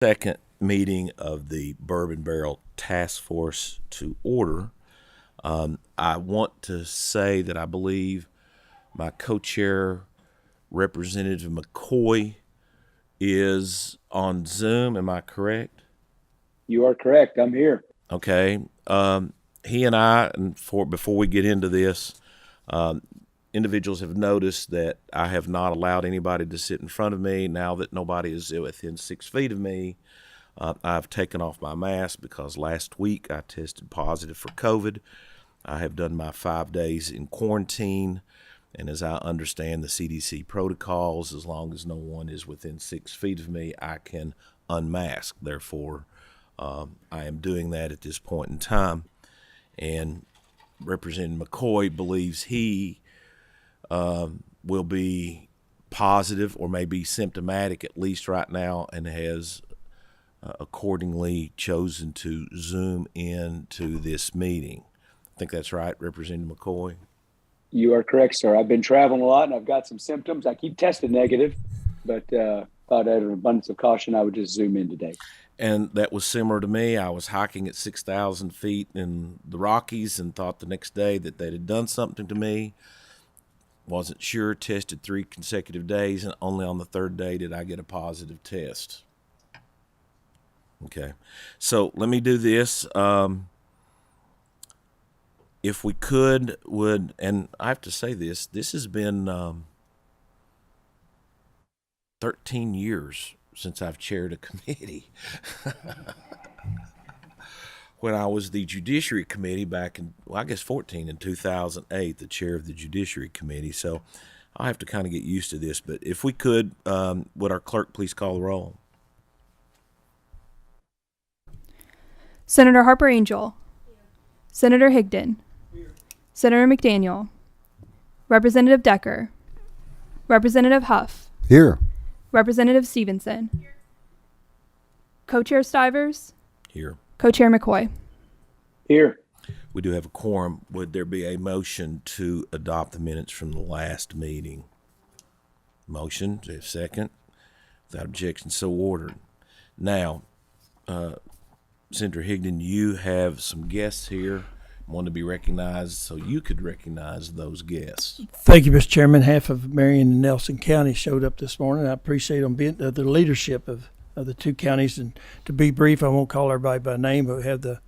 Second meeting of the Bourbon Barrel Task Force to order. I want to say that I believe my co-chair, Representative McCoy, is on Zoom. Am I correct? You are correct. I'm here. Okay. He and I, and before we get into this, individuals have noticed that I have not allowed anybody to sit in front of me. Now that nobody is within 6 feet of me, I've taken off my mask because last week I tested positive for COVID. I have done my 5 days in quarantine, and as I understand the CDC protocols, as long as no one is within 6 feet of me, I can unmask. Therefore, I am doing that at this point in time. And Representative McCoy believes he will be positive or may be symptomatic at least right now, and has accordingly chosen to Zoom into this meeting. I think that's right, Representative McCoy. You are correct, sir. I've been traveling a lot and I've got some symptoms. I keep testing negative, but thought out of an abundance of caution, I would just Zoom in today. And that was similar to me. I was hiking at 6,000 feet in the Rockies and thought the next day that they had done something to me. Wasn't sure, tested 3 consecutive days, and only on the 3rd day did I get a positive test. Okay, so let me do this. If we would, and I have to say this has been 13 years since I've chaired a committee. When I was the Judiciary Committee back in, well, I guess 14 in 2008, the chair of the Judiciary Committee. So I'll have to kind of get used to this. But if we could our clerk please call the roll? Senator Harper Angel. Here. Senator Higdon. Here. Senator McDaniel. Representative Decker. Representative Huff. Here. Representative Stevenson. Here. Co-Chair Stivers. Here. Co-Chair McCoy. Here. We do have a quorum. Would there be a motion to adopt the minutes from the last meeting? Motion, do you have a second? Without objection, so ordered. Now, Senator Higdon, you have some guests here, want to be recognized, so you could recognize those guests. Thank you, Mr. Chairman. Half of Marion and Nelson County showed up this morning. I appreciate them being the leadership of the two counties. And to be brief, I won't call everybody by name, but we have the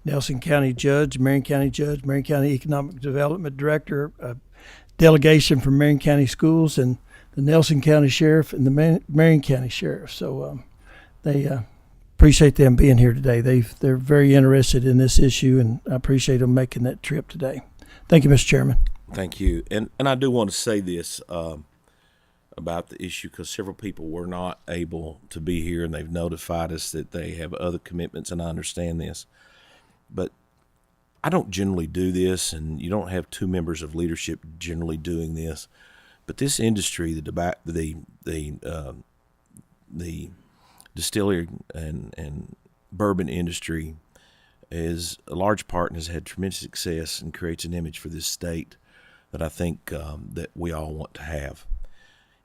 Nelson County Judge, Marion County Economic Development Director, a delegation from Marion County Schools, and the Nelson County Sheriff and the Marion County Sheriff. So they appreciate them being here today. They're very interested in this issue, and I appreciate them making that trip today. Thank you, Mr. Chairman. Thank you. And I do want to say this about the issue, because several people were not able to be here, and they've notified us that they have other commitments, and I understand this. But I don't generally do this, and you don't have 2 members of leadership generally doing this. But this industry, the distillery and bourbon industry, is a large part and has had tremendous success and creates an image for this state that I think that we all want to have.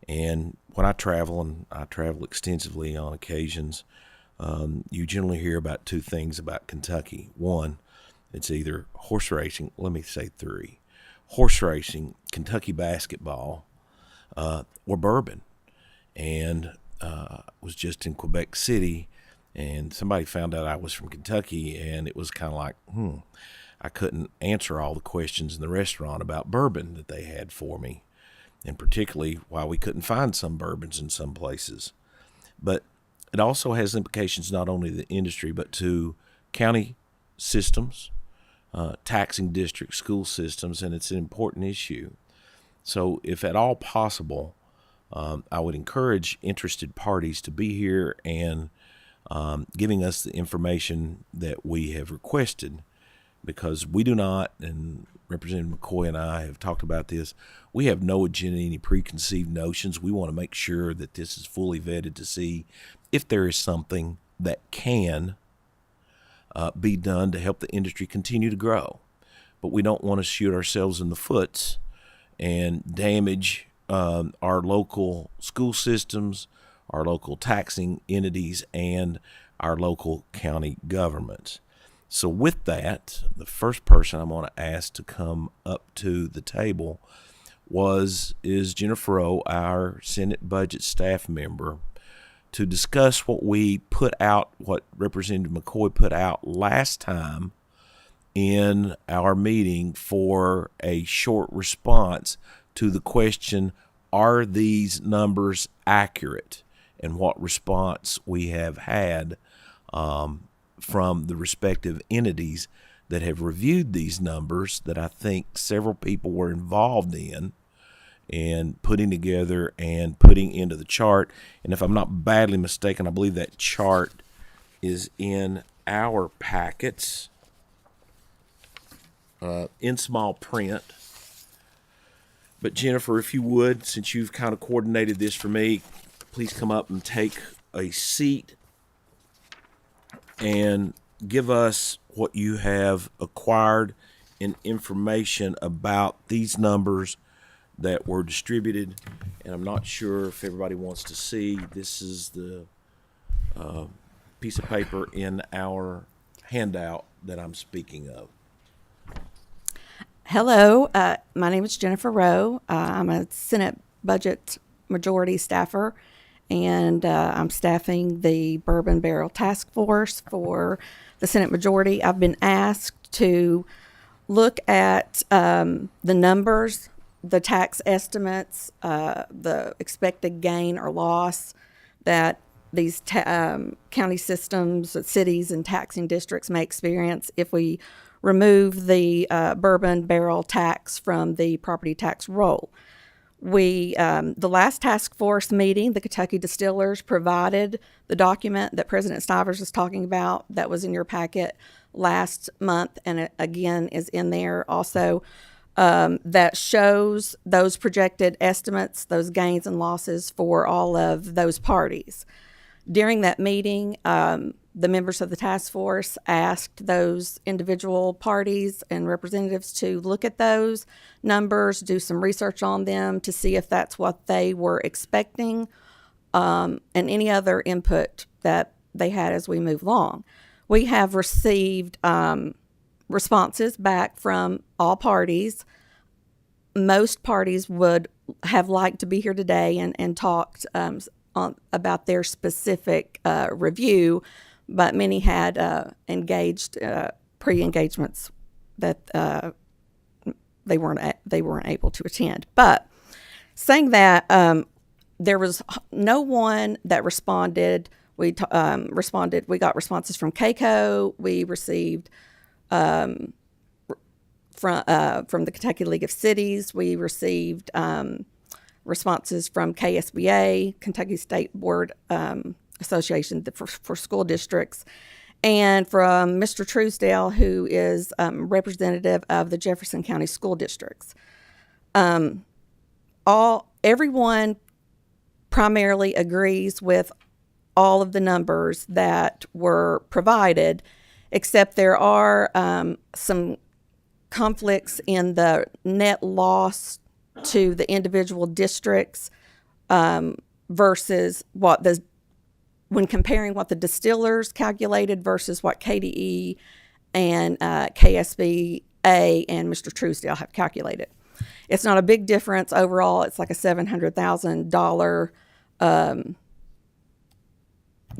And when I travel, and I travel extensively on occasions, you generally hear about 2 things about Kentucky. One, it's either horse racing, let me say 3, horse racing, Kentucky basketball, or bourbon. And was just in Quebec City, and somebody found out I was from Kentucky, and it was kind of like, I couldn't answer all the questions in the restaurant about bourbon that they had for me, and particularly why we couldn't find some bourbons in some places. But it also has implications not only to the industry, but to county systems, taxing district school systems, and it's an important issue. So if at all possible, I would encourage interested parties to be here and giving us the information that we have requested, because we do not, and Representative McCoy and I have talked about this, we have no agenda, any preconceived notions. We want to make sure that this is fully vetted to see if there is something that can be done to help the industry continue to grow. But we don't want to shoot ourselves in the foot and damage our local school systems our local taxing entities, and our local county governments. So with that, the first person I'm going to ask to come up to the table is Jennifer Rowe, our Senate Budget staff member, to discuss what Representative McCoy put out last time in our meeting for a short response to the question, are these numbers accurate? And what response we have had from the respective entities that have reviewed these numbers that I think several people were involved in and putting together and putting into the chart. And if I'm not badly mistaken, I believe that chart is in our packets in small print. But Jennifer, if you would, since you've kind of coordinated this for me, please come up and take a seat and give us what you have acquired in information about these numbers that were distributed. And I'm not sure if everybody wants to see. This is the piece of paper in our handout that I'm speaking of. Hello, my name is Jennifer Rowe. I'm a Senate Budget Majority staffer, and I'm staffing the Bourbon Barrel Task Force for the Senate Majority. I've been asked to look at the numbers, the tax estimates, the expected gain or loss that these county systems, cities, and taxing districts may experience if we remove the bourbon barrel tax from the property tax roll. The last task force meeting, the Kentucky Distillers provided the document that President Stivers was talking about that was in your packet last month, and it again is in there also. That shows those projected estimates, those gains and losses for all of those parties. During that meeting, the members of the task force asked those individual parties and representatives to look at those numbers, do some research on them to see if that's what they were expecting, and any other input that they had as we move along. We have received responses back from all parties. Most parties would have liked to be here today and talked about their specific review, but many had engaged pre-engagements that they weren't able to attend. But saying that, there was no one that responded. We responded. We got responses from KCO. We received from the Kentucky League of Cities. We received responses from KSBA, Kentucky State Board Association for School Districts, and from Mr. Truesdale, who is representative of the Jefferson County School Districts. Everyone primarily agrees with all of the numbers that were provided, except there are some conflicts in the net loss to the individual districts versus when comparing what the distillers calculated versus what KDE and KSBA and Mr. Truesdale have calculated. It's not a big difference overall. It's like a $700,000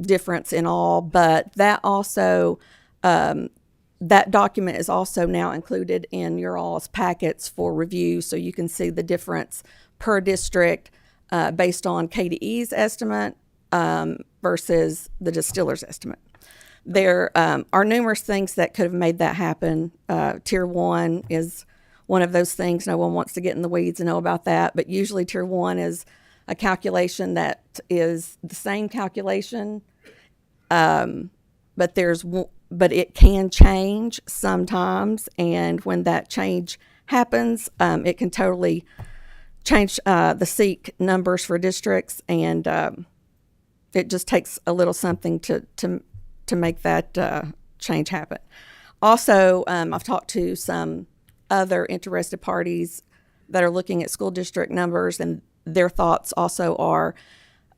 difference in all, but that also that document is also now included in your all's packets for review, so you can see the difference per district based on KDE's estimate versus the distiller's estimate. There are numerous things that could have made that happen. Tier 1 is one of those things. No one wants to get in the weeds and know about that, but usually Tier 1 is a calculation that is the same calculation, but it can change sometimes, and when that change happens, it can totally change the SEEK numbers for districts, and it just takes a little something to make that change happen. Also, I've talked to some other interested parties that are looking at school district numbers, and their thoughts also are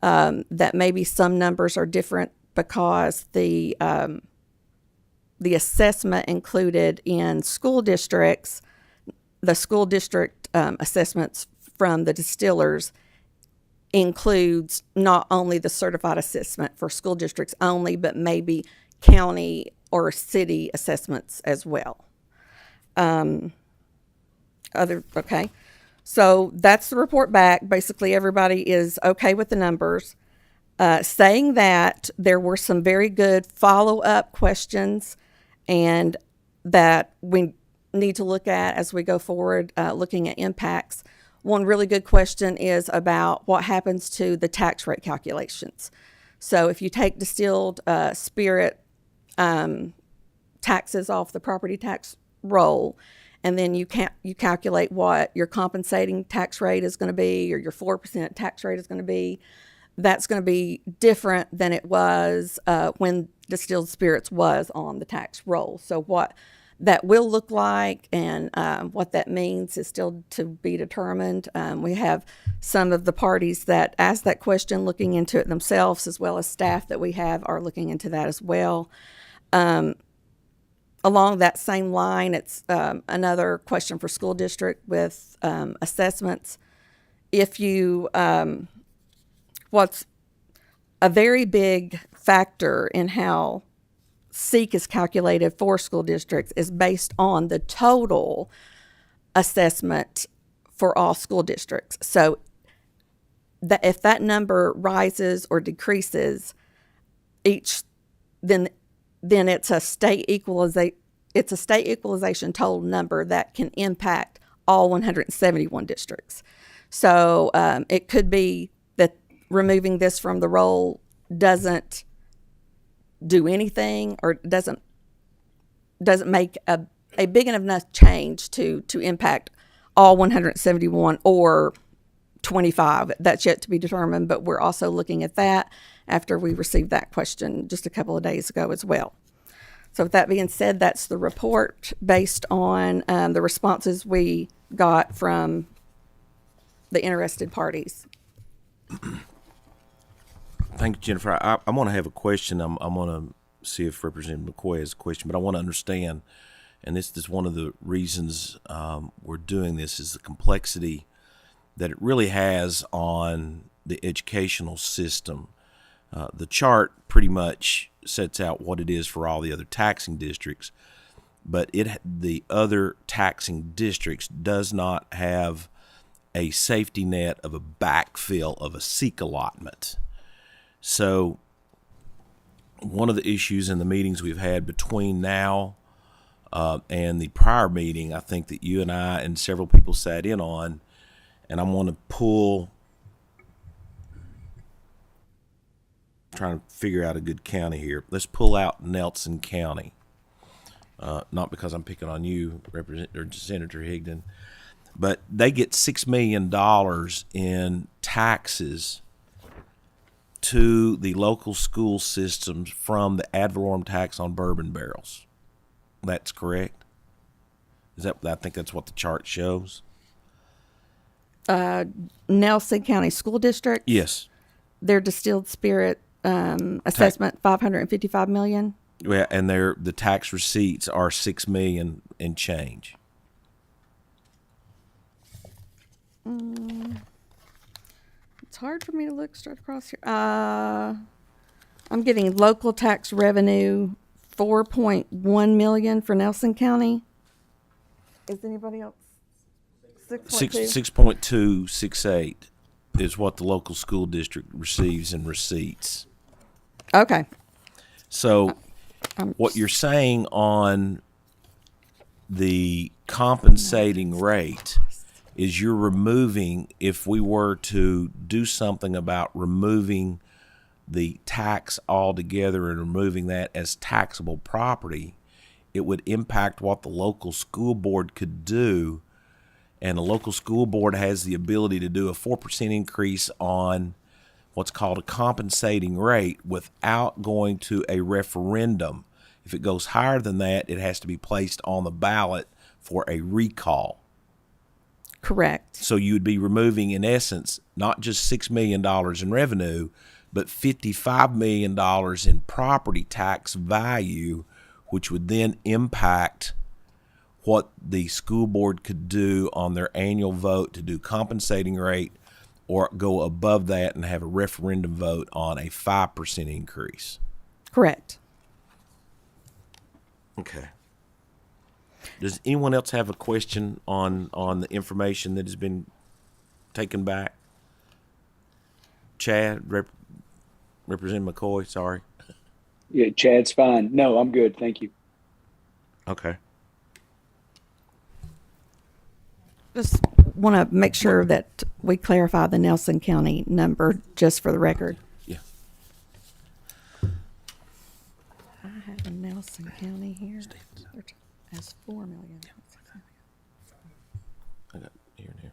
that maybe some numbers are different because the assessment included in school districts, the school district assessments from the distillers includes not only the certified assessment for school districts only, but maybe county or city assessments as well. Okay. So that's the report back. Basically, everybody is okay with the numbers. Saying that, there were some very good follow-up questions and that we need to look at as we go forward, looking at impacts. One really good question is about what happens to the tax rate calculations. So if you take distilled spirit taxes off the property tax roll, and then you calculate what your compensating tax rate is going to be, or your 4% tax rate is going to be, that's going to be different than it was when distilled spirits was on the tax roll. So what that will look like and what that means is still to be determined. We have some of the parties that asked that question looking into it themselves, as well as staff that we have are looking into that as well. Along that same line, it's another question for school district with assessments. If you, what's a very big factor in how SEEK is calculated for school districts is based on the total assessment for all school districts. So that if that number rises or decreases then it's a state equalization total number that can impact all 171 districts. So it could be that removing this from the roll doesn't do anything or doesn't make a big enough change to impact all 171 or 25. That's yet to be determined, but we're also looking at that after we received that question just a couple of days ago as well. So with that being said, that's the report based on the responses we got from the interested parties. Thank you, Jennifer. I'm going to have a question. I'm going to see if Representative McCoy has a question, but I want to understand, and this is one of the reasons we're doing this, is the complexity that it really has on the educational system. The chart pretty much sets out what it is for all the other taxing districts, but the other taxing districts does not have a safety net of a backfill of a SEEK allotment. So one of the issues in the meetings we've had between now and the prior meeting, I think that you and I and several people sat in on, and I'm going to trying to figure out a good county here. Let's pull out Nelson County. Not because I'm picking on you, Senator Higdon, but they get $6 million in taxes to the local school systems from the ad valorem tax on bourbon barrels. That's correct? I think that's what the chart shows. Nelson County School District. Yes. Their distilled spirit assessment, $555 million. Yeah, and the tax receipts are $6 million and change. It's hard for me to look straight across here. I'm getting local tax revenue, $4.1 million for Nelson County. Is anybody else? 6.268 is what the local school district receives in receipts. Okay. So what you're saying on the compensating rate is you're removing, if we were to do something about removing the tax altogether and removing that as taxable property, it would impact what the local school board could do. And the local school board has the ability to do a 4% increase on what's called a compensating rate without going to a referendum. If it goes higher than that, it has to be placed on the ballot for a recall. Correct. So you would be removing, in essence, not just $6 million in revenue, but $55 million in property tax value, which would then impact what the school board could do on their annual vote to do compensating rate, or go above that and have a referendum vote on a 5% increase. Correct. Okay. Does anyone else have a question on the information that has been taken back? Chad, Representative McCoy, sorry. Yeah, Chad's fine. No, I'm good. Thank you. Okay. Just want to make sure that we clarify the Nelson County number just for the record. Yeah. I have a Nelson County here as 4 million. I got here and here.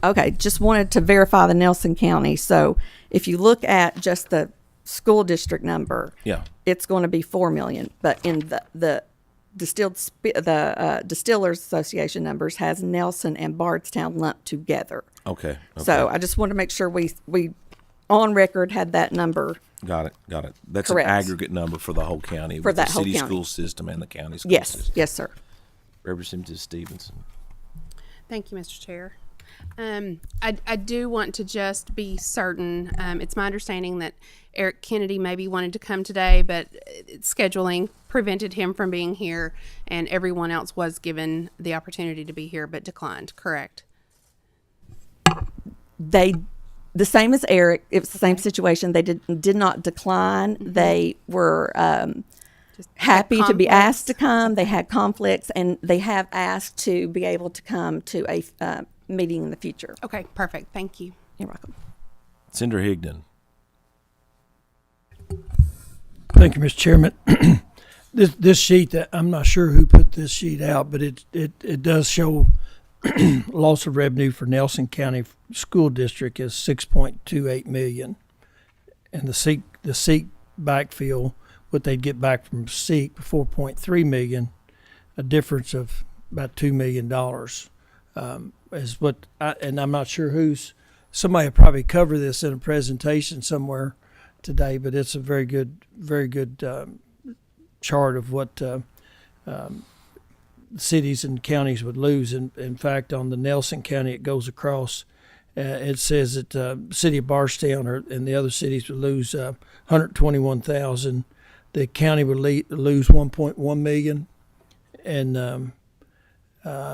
Okay, just wanted to verify the Nelson County. So if you look at just the school district number, Yeah. it's going to be 4 million. But in the Distillers Association numbers has Nelson and Bardstown lumped together. Okay. So I just want to make sure we on record had that number. Got it. That's Correct. an aggregate number for the whole county, For with that the whole city county. school system and the county school Yes, system. yes, sir. Representative Stevenson. Thank you, Mr. Chair. I do want to just be certain. It's my understanding that Eric Kennedy maybe wanted to come today, but scheduling prevented him from being here, and everyone else was given the opportunity to be here but declined, correct? The same as Eric. It was the same situation. They did not decline. They were happy to be asked to come. They had conflicts, and they have asked to be able to come to a meeting in the future. Okay, perfect. Thank you. You're welcome. Senator Higdon. Thank you, Mr. Chairman. This sheet, that I'm not sure who put this sheet out, but it does show loss of revenue for Nelson County School District is $6.28 million, and the SEEK backfill, what they'd get back from SEEK, $4.3 million, a difference of about $2 million. Is what, and I'm not sure somebody will probably cover this in a presentation somewhere today, but it's a very good chart of what cities and counties would lose. In fact, on the Nelson County, it goes across. It says that city of Bardstown and the other cities would lose $121,000. The county would lose $1.1 million, and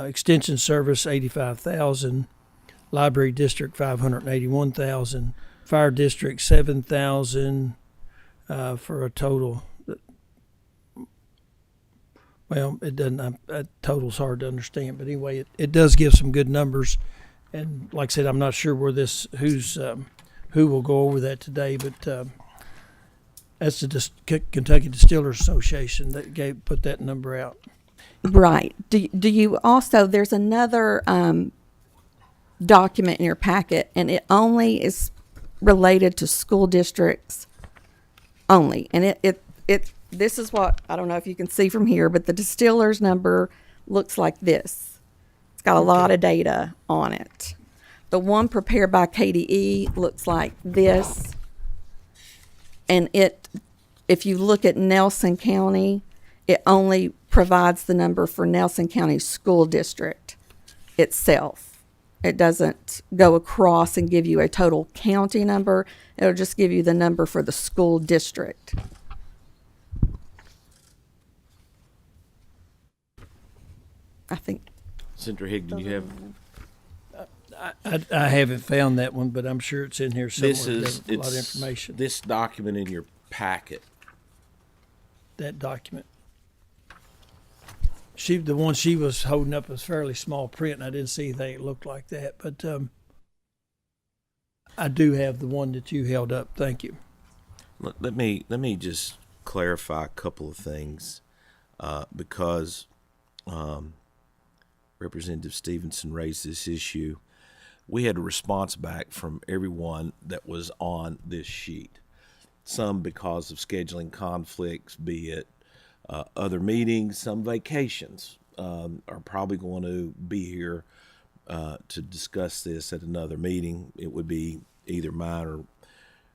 extension service $85,000, library district $581,000, fire district $7,000, for a total. Well, it doesn't. That total's hard to understand, but anyway, it does give some good numbers. And like I said, I'm not sure where who will go over that today, but that's the Kentucky Distillers Association that put that number out. Right. Do you also, there's another document in your packet, and it only is related to school districts only. And this is what, I don't know if you can see from here, but the distillers number looks like this. It's got a lot of data on it. The one prepared by KDE looks like this. And if you look at Nelson County, it only provides the number for Nelson County School District itself. It doesn't go across and give you a total county number. It'll just give you the number for the school district. I think. Senator Higdon, you have. I haven't found that one, but I'm sure it's in here somewhere. It's There's a lot of information. This document in your packet. That document. The one she was holding up was fairly small print, and I didn't see anything that looked like that. But I do have the one that you held up. Thank you. Let me just clarify a couple of things, because Representative Stevenson raised this issue. We had a response back from everyone that was on this sheet. Some because of scheduling conflicts, be it other meetings, some vacations, are probably going to be here to discuss this at another meeting. It would be either mine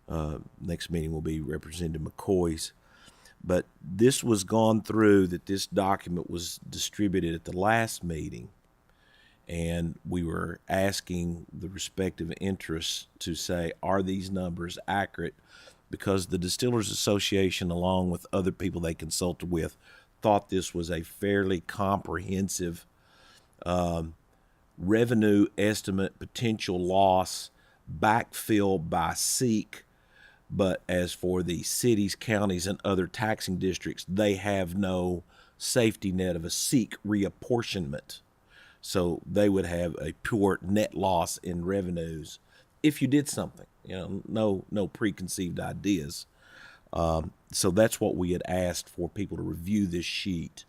or next meeting will be Representative McCoy's. But this was gone through, that this document was distributed at the last meeting, and we were asking the respective interests to say, are these numbers accurate? Because the Distillers Association, along with other people they consulted with, thought this was a fairly comprehensive revenue estimate, potential loss, backfill by seek. But as for the cities, counties, and other taxing districts, they have no safety net of a seek reapportionment. So they would have a pure net loss in revenues if you did something. No preconceived ideas. So that's what we had asked for, people to review this sheet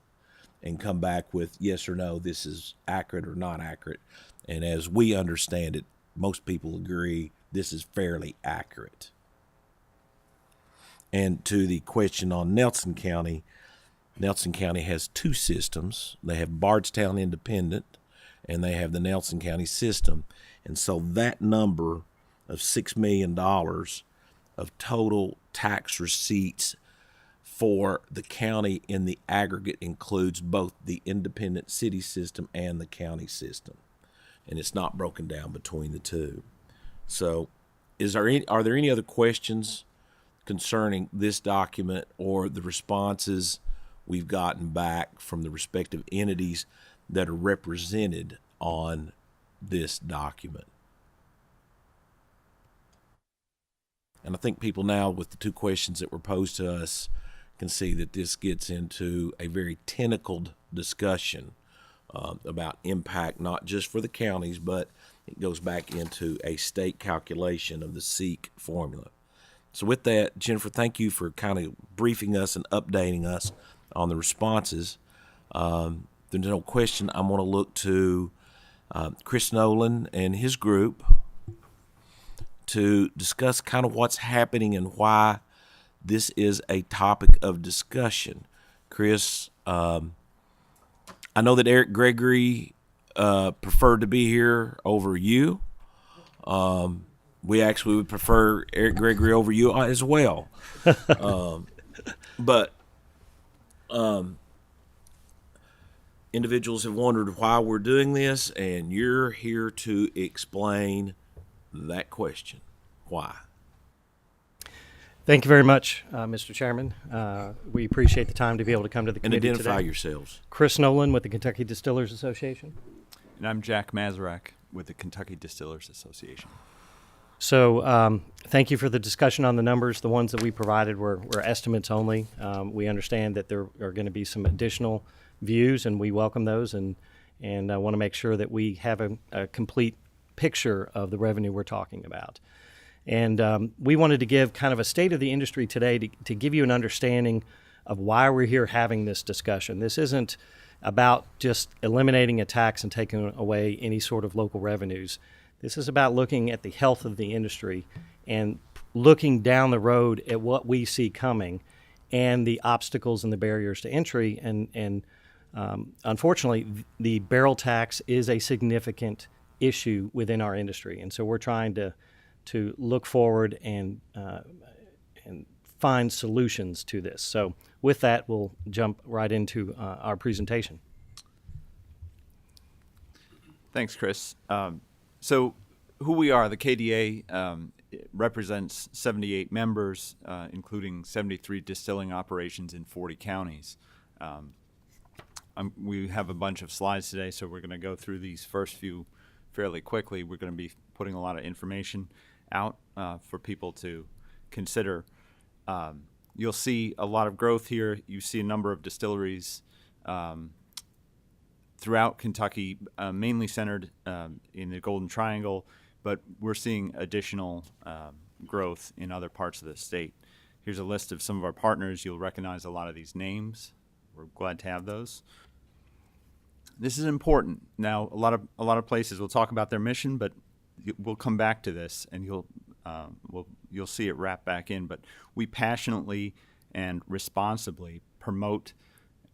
and come back with yes or no, this is accurate or not accurate. And as we understand it, most people agree this is fairly accurate. And to the question on Nelson County has two systems. They have Bardstown Independent, and they have the Nelson County system. And so that number of $6 million of total tax receipts for the county in the aggregate includes both the independent city system and the county system. And it's not broken down between the two. So are there any other questions concerning this document or the responses we've gotten back from the respective entities that are represented on this document? And I think people now, with the two questions that were posed to us, can see that this gets into a very tentacled discussion about impact, not just for the counties, but it goes back into a state calculation of the SEEK formula. So with that, Jennifer, thank you for kind of briefing us and updating us on the responses. There's no question I'm going to look to Chris Nolan and his group to discuss kind of what's happening and why this is a topic of discussion. Chris, I know that Eric Gregory preferred to be here over you. We actually would prefer Eric Gregory over you as well. But individuals have wondered why we're doing this, and you're here to explain that question. Why? Thank you very much, Mr. Chairman. We appreciate the time to be able to come to the And committee identify today. yourselves. Chris Nolan with the Kentucky Distillers Association. And I'm Jack Mazarak with the Kentucky Distillers Association. So thank you for the discussion on the numbers. The ones that we provided were estimates only. We understand that there are going to be some additional views, and we welcome those, and I want to make sure that we have a complete picture of the revenue we're talking about. And we wanted to give kind of a state of the industry today to give you an understanding of why we're here having this discussion. This isn't about just eliminating a tax and taking away any sort of local revenues. This is about looking at the health of the industry and looking down the road at what we see coming and the obstacles and the barriers to entry. And unfortunately, the barrel tax is a significant issue within our industry. And so we're trying to look forward and find solutions to this. So with that, we'll jump right into our presentation. Thanks, Chris. So who we are, the KDA represents 78 members, including 73 distilling operations in 40 counties. We have a bunch of slides today, so we're going to go through these first few fairly quickly. We're going to be putting a lot of information out for people to consider. You'll see a lot of growth here. You see a number of distilleries throughout Kentucky, mainly centered in the Golden Triangle, but we're seeing additional growth in other parts of the state. Here's a list of some of our partners. You'll recognize a lot of these names. We're glad to have those. This is important. Now, a lot of places will talk about their mission, but we'll come back to this, and you'll see it wrap back in. But we passionately and responsibly promote,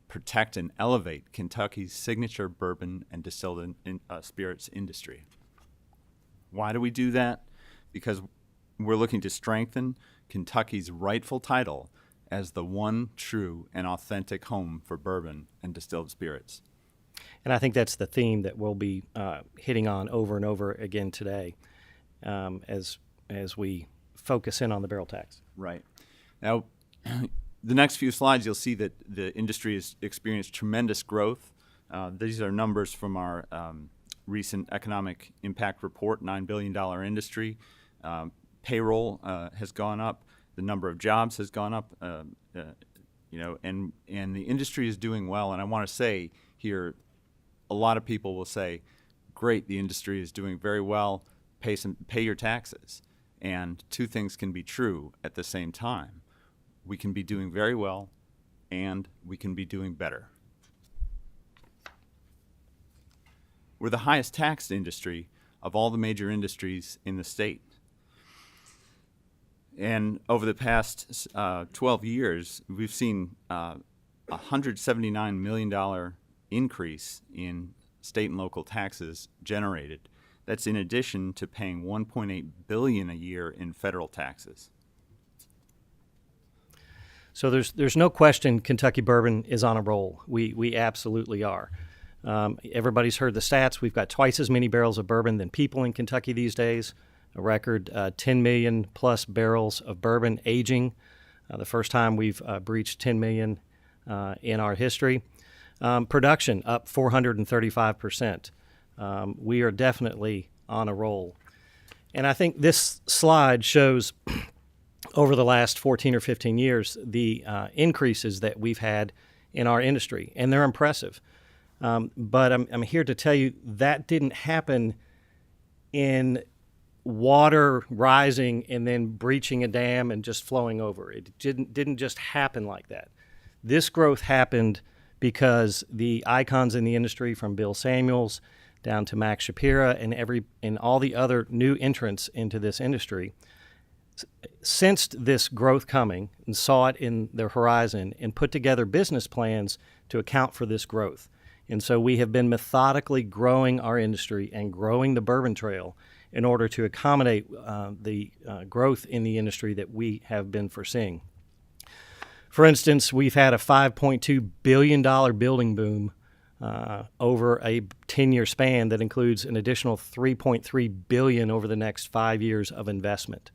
protect, and elevate Kentucky's signature bourbon and distilled spirits industry. Why do we do that? Because we're looking to strengthen Kentucky's rightful title as the one true and authentic home for bourbon and distilled spirits. And I think that's the theme that we'll be hitting on over and over again today as we focus in on the barrel tax. Right. Now, the next few slides, you'll see that the industry has experienced tremendous growth. These are numbers from our recent economic impact report, $9 billion industry. Payroll has gone up. The number of jobs has gone up. And the industry is doing well. And I want to say here, a lot of people will say, great, the industry is doing very well, pay your taxes. And two things can be true at the same time. We can be doing very well, and we can be doing better. We're the highest taxed industry of all the major industries in the state. And over the past 12 years, we've seen a $179 million increase in state and local taxes generated. That's in addition to paying $1.8 billion a year in federal taxes. So there's no question Kentucky bourbon is on a roll. We absolutely are. Everybody's heard the stats. We've got twice as many barrels of bourbon than people in Kentucky these days. A record 10 million plus barrels of bourbon aging. The first time we've breached 10 million in our history. Production up 435%. We are definitely on a roll. And I think this slide shows over the last 14 or 15 years the increases that we've had in our industry, and they're impressive. But I'm here to tell you that didn't happen in water rising and then breaching a dam and just flowing over. It didn't just happen like that. This growth happened because the icons in the industry, from Bill Samuels down to Max Shapira and all the other new entrants into this industry, sensed this growth coming and saw it in their horizon and put together business plans to account for this growth. And so we have been methodically growing our industry and growing the bourbon trail in order to accommodate the growth in the industry that we have been foreseeing. For instance, we've had a $5.2 billion building boom over a 10-year span that includes an additional $3.3 billion over the next 5 years of investment.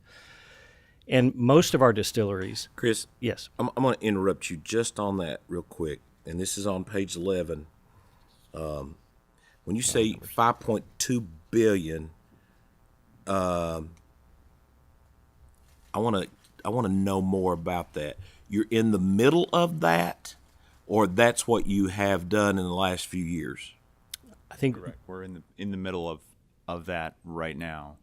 And most of our distilleries... Chris? Yes. I'm going to interrupt you just on that real quick, and this is on page 11. When you say 5.2 billion, I want to know more about that. You're in the middle of that, or that's what you have done in the last few years? I think Correct. We're in the middle of that right now,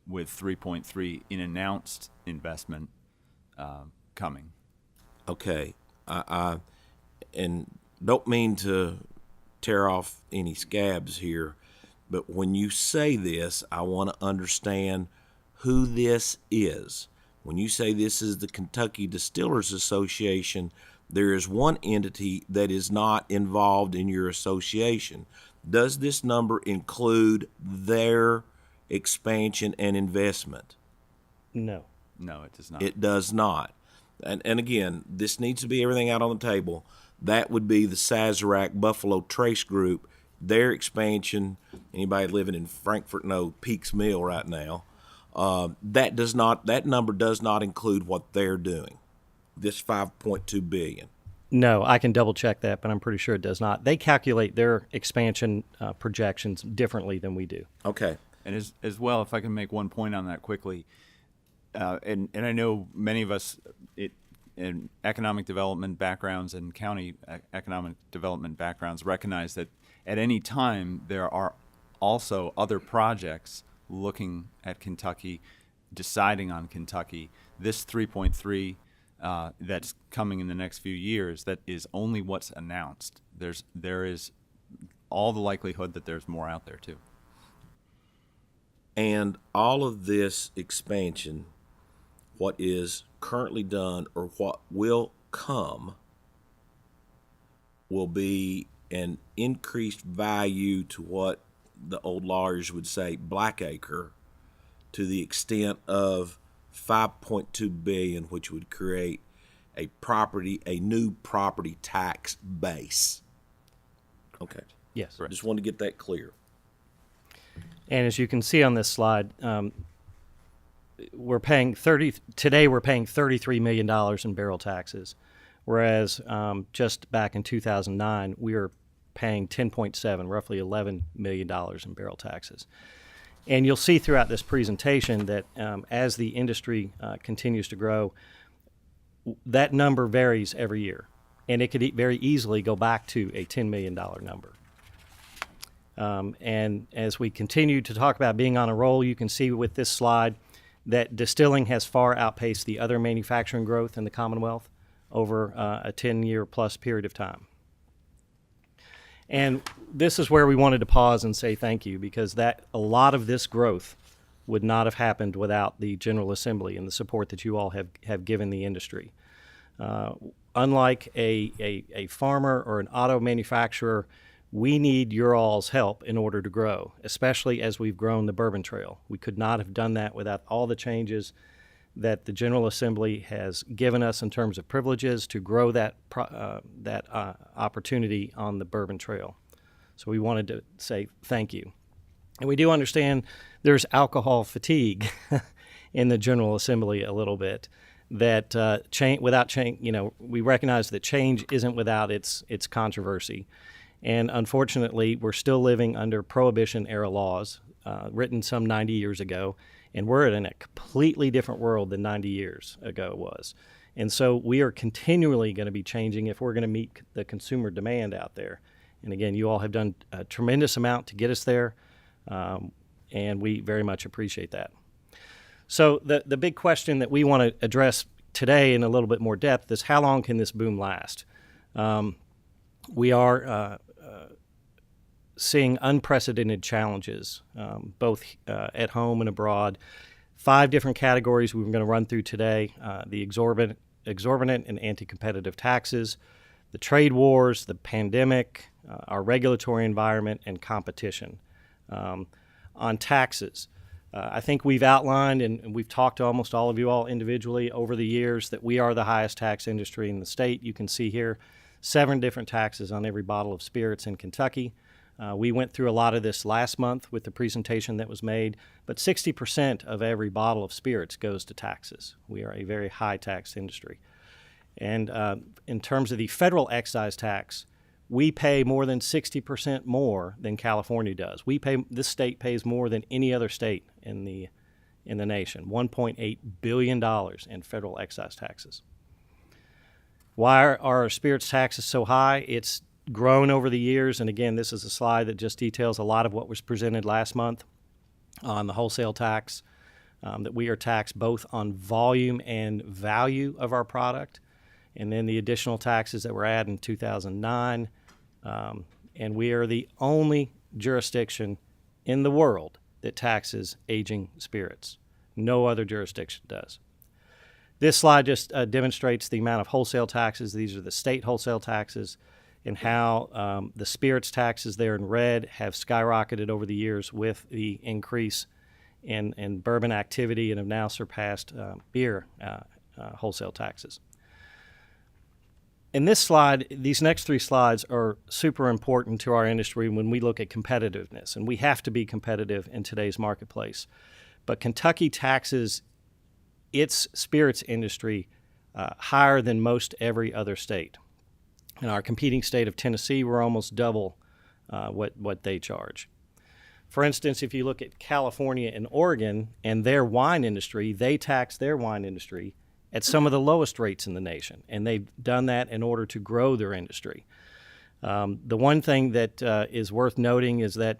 with 3.3 in announced investment coming. Okay, I and don't mean to tear off any scabs here, but when you say this, I want to understand who this is. When you say this is the Kentucky Distillers Association, there is one entity that is not involved in your association. Does this number include their expansion and investment? no. No, it does not. It does not. And again, this needs to be everything out on the table. That would be the Sazerac Buffalo Trace Group, their expansion. Anybody living in Frankfort know Peaks Mill right now. That number does not include what they're doing. This 5.2 billion. No, I can double check that, but I'm pretty sure it does not. They calculate their expansion projections differently than we do. Okay. And as well, if I can make one point on that quickly, and I know many of us in economic development backgrounds and county economic development backgrounds recognize that at any time there are also other projects looking at Kentucky, deciding on Kentucky. This 3.3 that's coming in the next few years, that is only what's announced. There is all the likelihood that there's more out there too. And all of this expansion, what is currently done or what will come, will be an increased value to what the old lawyers would say blackacre, to the extent of 5.2 billion, which would create a new property tax base. Okay. Yes. Just wanted to get that clear. And as you can see on this slide, we're paying $33 million in barrel taxes, whereas just back in 2009 we were paying 10.7, roughly $11 million in barrel taxes. And you'll see throughout this presentation that as the industry continues to grow, that number varies every year, and it could very easily go back to a $10 million number. And as we continue to talk about being on a roll, you can see with this slide that distilling has far outpaced the other manufacturing growth in the Commonwealth over a 10-year plus period of time. And this is where we wanted to pause and say thank you, because a lot of this growth would not have happened without the General Assembly and the support that you all have given the industry. Unlike a farmer or an auto manufacturer, we need your all's help in order to grow, especially as we've grown the Bourbon Trail. We could not have done that without all the changes that the General Assembly has given us in terms of privileges to grow that opportunity on the Bourbon Trail. So we wanted to say thank you. And we do understand there's alcohol fatigue in the General Assembly a little bit. That without change, we recognize that change isn't without its controversy. And unfortunately, we're still living under Prohibition-era laws, written some 90 years ago, and we're in a completely different world than 90 years ago was. And so we are continually going to be changing if we're going to meet the consumer demand out there. And again, you all have done a tremendous amount to get us there, and we very much appreciate that. So the big question that we want to address today in a little bit more depth is, how long can this boom last? We are seeing unprecedented challenges, both at home and abroad. 5 different categories we're going to run through today: the exorbitant and anti-competitive taxes, the trade wars, the pandemic, our regulatory environment, and competition. On taxes, I think we've outlined and we've talked to almost all of you all individually over the years that we are the highest tax industry in the state. You can see here 7 different taxes on every bottle of spirits in Kentucky. We went through a lot of this last month with the presentation that was made, but 60% of every bottle of spirits goes to taxes. We are a very high tax industry. And in terms of the federal excise tax, we pay more than 60% more than California does. This state pays more than any other state in the nation, $1.8 billion in federal excise taxes. Why are our spirits taxes so high? It's grown over the years, and again, this is a slide that just details a lot of what was presented last month on the wholesale tax, that we are taxed both on volume and value of our product, and then the additional taxes that were added in 2009, and we are the only jurisdiction in the world that taxes aging spirits. No other jurisdiction does. This slide just demonstrates the amount of wholesale taxes. These are the state wholesale taxes, and how the spirits taxes there in red have skyrocketed over the years with the increase in bourbon activity, and have now surpassed beer wholesale taxes. In this slide, these next 3 slides are super important to our industry when we look at competitiveness, and we have to be competitive in today's marketplace. But Kentucky taxes its spirits industry higher than most every other state. In our competing state of Tennessee, we're almost double what they charge. For instance, if you look at California and Oregon and their wine industry, they tax their wine industry at some of the lowest rates in the nation, and they've done that in order to grow their industry. The one thing that is worth noting is that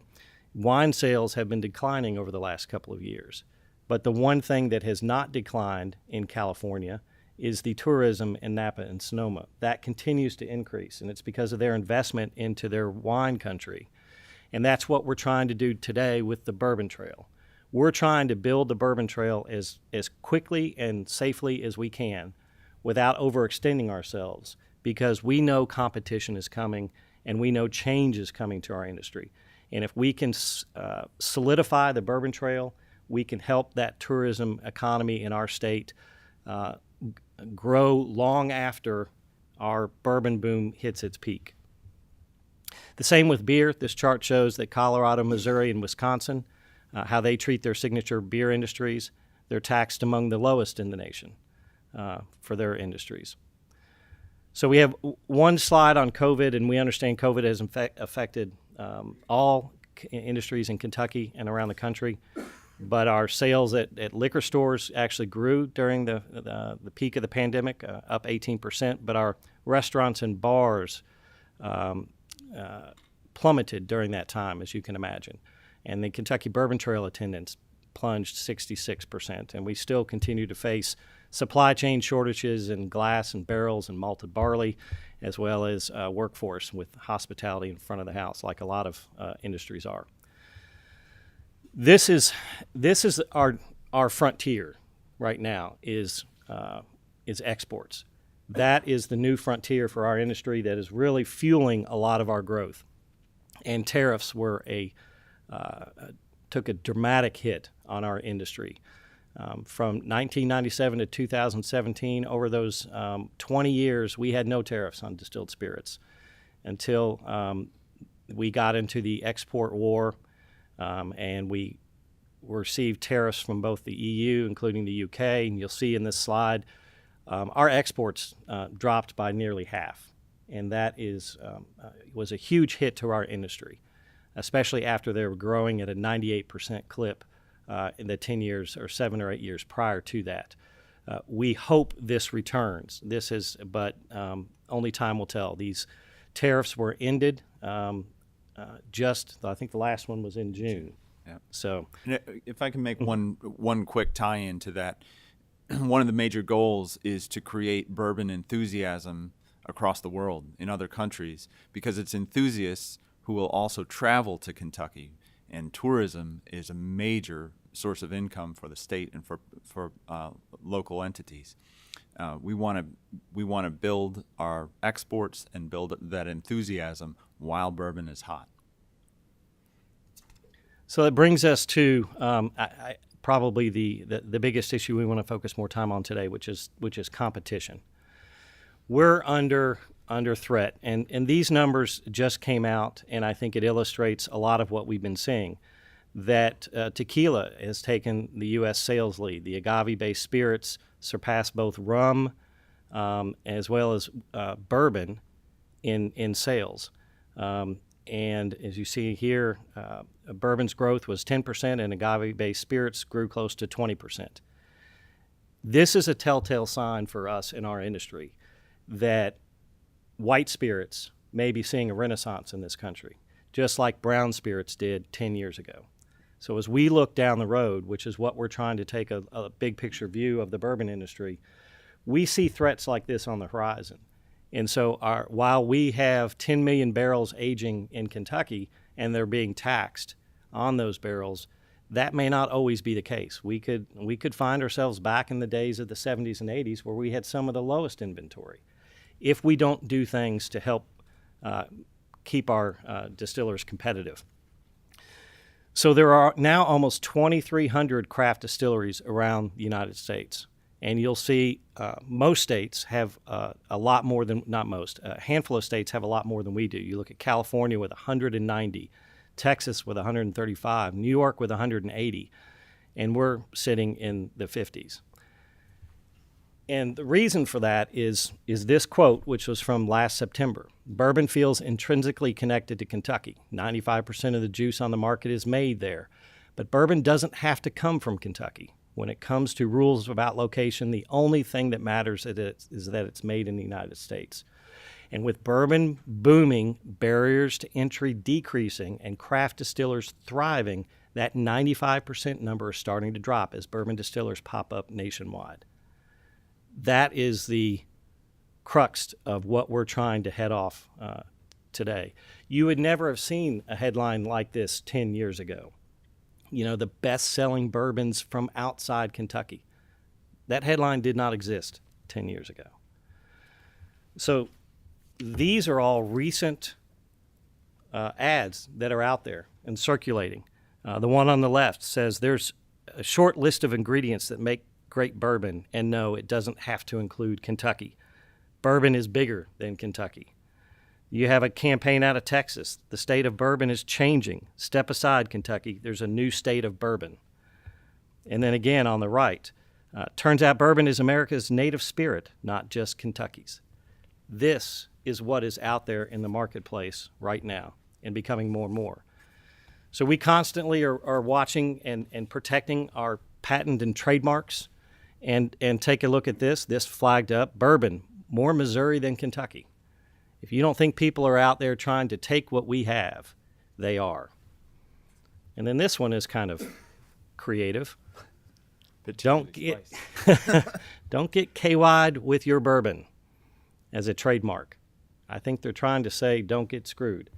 wine sales have been declining over the last couple of years. But the one thing that has not declined in California is the tourism in Napa and Sonoma. That continues to increase, and it's because of their investment into their wine country. And that's what we're trying to do today with the Bourbon Trail. We're trying to build the Bourbon Trail as quickly and safely as we can without overextending ourselves, because we know competition is coming and we know change is coming to our industry. And if we can solidify the Bourbon Trail, we can help that tourism economy in our state grow long after our bourbon boom hits its peak. The same with beer. This chart shows that Colorado, Missouri, and Wisconsin, how they treat their signature beer industries. They're taxed among the lowest in the nation for their industries. So we have one slide on COVID, and we understand COVID has affected all industries in Kentucky and around the country. But our sales at liquor stores actually grew during the peak of the pandemic, up 18%. But our restaurants and bars plummeted during that time, as you can imagine. And the Kentucky Bourbon Trail attendance plunged 66%. And we still continue to face supply chain shortages in glass and barrels and malted barley, as well as workforce with hospitality in front of the house, like a lot of industries are. This is our frontier right now is exports. That is the new frontier for our industry that is really fueling a lot of our growth. And tariffs were took a dramatic hit on our industry. From 1997 to 2017, over those 20 years, we had no tariffs on distilled spirits until we got into the export war. And we received tariffs from both the EU, including the UK, and you'll see in this slide, our exports dropped by nearly half, and that was a huge hit to our industry, especially after they were growing at a 98% clip in the 10 years or 7 or 8 years prior to that. We hope this returns. But only time will tell. These tariffs were ended. I think the last one was in June. Yeah. So, if I can make one quick tie-in to that, one of the major goals is to create bourbon enthusiasm across the world in other countries, because it's enthusiasts who will also travel to Kentucky, and tourism is a major source of income for the state and for local entities. We want to build our exports and build that enthusiasm while bourbon is hot. So that brings us to probably the biggest issue we want to focus more time on today, which is competition. We're under threat, and these numbers just came out, and I think it illustrates a lot of what we've been seeing. That tequila has taken the U.S. sales lead. The agave-based spirits surpass both rum as well as bourbon in sales. And as you see here, bourbon's growth was 10%, and agave-based spirits grew close to 20%. This is a telltale sign for us in our industry that white spirits may be seeing a renaissance in this country, just like brown spirits did 10 years ago. So as we look down the road, which is what we're trying to take a big picture view of the bourbon industry, we see threats like this on the horizon. And so while we have 10 million barrels aging in Kentucky and they're being taxed on those barrels, that may not always be the case. We could find ourselves back in the days of the 70s and 80s where we had some of the lowest inventory if we don't do things to help keep our distillers competitive. So there are now almost 2,300 craft distilleries around the United States. And you'll see most states have a lot more than, not most, a handful of states have a lot more than we do. You look at California with 190, Texas with 135, New York with 180, and we're sitting in the 50s. And the reason for that is this quote, which was from last September. Bourbon feels intrinsically connected to Kentucky. 95% of the juice on the market is made there. But bourbon doesn't have to come from Kentucky. When it comes to rules about location, the only thing that matters is that it's made in the United States. And with bourbon booming, barriers to entry decreasing, and craft distillers thriving, that 95% number is starting to drop as bourbon distillers pop up nationwide. That is the crux of what we're trying to head off today. You would never have seen a headline like this 10 years ago. You know, the best-selling bourbons from outside Kentucky. That headline did not exist 10 years ago. So these are all recent ads that are out there and circulating. The one on the left says there's a short list of ingredients that make great bourbon, and no, it doesn't have to include Kentucky. Bourbon is bigger than Kentucky. You have a campaign out of Texas. The state of bourbon is changing. Step aside, Kentucky. There's a new state of bourbon. And then again on the right, turns out bourbon is America's native spirit, not just Kentucky's. This is what is out there in the marketplace right now and becoming more and more. So we constantly are watching and protecting our patent and trademarks. And take a look at this flagged up, bourbon, more Missouri than Kentucky. If you don't think people are out there trying to take what we have, they are. And then this one is kind of creative. Don't get KY'd with your bourbon as a trademark. I think they're trying to say don't get screwed.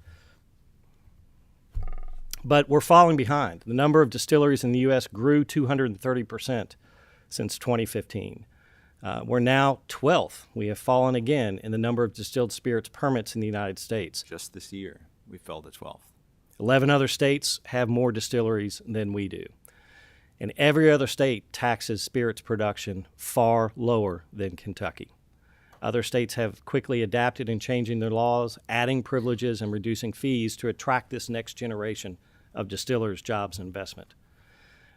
But we're falling behind. The number of distilleries in the U.S. grew 230% since 2015. We're now 12th. We have fallen again in the number of distilled spirits permits in the United States. Just this year, we fell to 12th. 11 other states have more distilleries than we do. And every other state taxes spirits production far lower than Kentucky. Other states have quickly adapted in changing their laws, adding privileges and reducing fees to attract this next generation of distillers, jobs, and investment.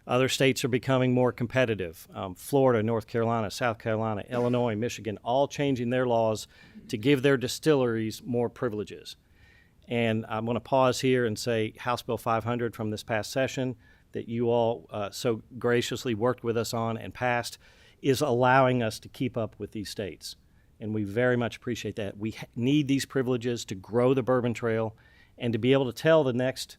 Other states are becoming more competitive. Florida, North Carolina, South Carolina, Illinois, Michigan, all changing their laws to give their distilleries more privileges. And I'm going to pause here and say House Bill 500 from this past session that you all so graciously worked with us on and passed is allowing us to keep up with these states. And we very much appreciate that. We need these privileges to grow the Bourbon Trail and to be able to tell the next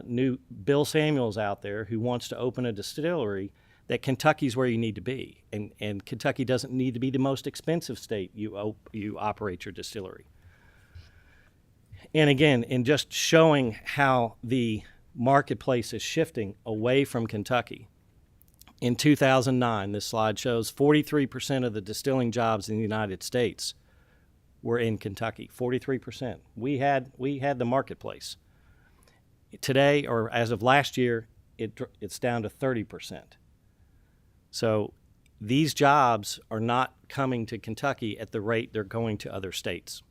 new Bill Samuels out there who wants to open a distillery that Kentucky's where you need to be. And Kentucky doesn't need to be the most expensive state you operate your distillery. And again, in just showing how the marketplace is shifting away from Kentucky. In 2009, this slide shows 43% of the distilling jobs in the United States were in Kentucky. 43%. We had the marketplace. Today, or as of last year, it's down to 30%. So these jobs are not coming to Kentucky at the rate they're going to other states.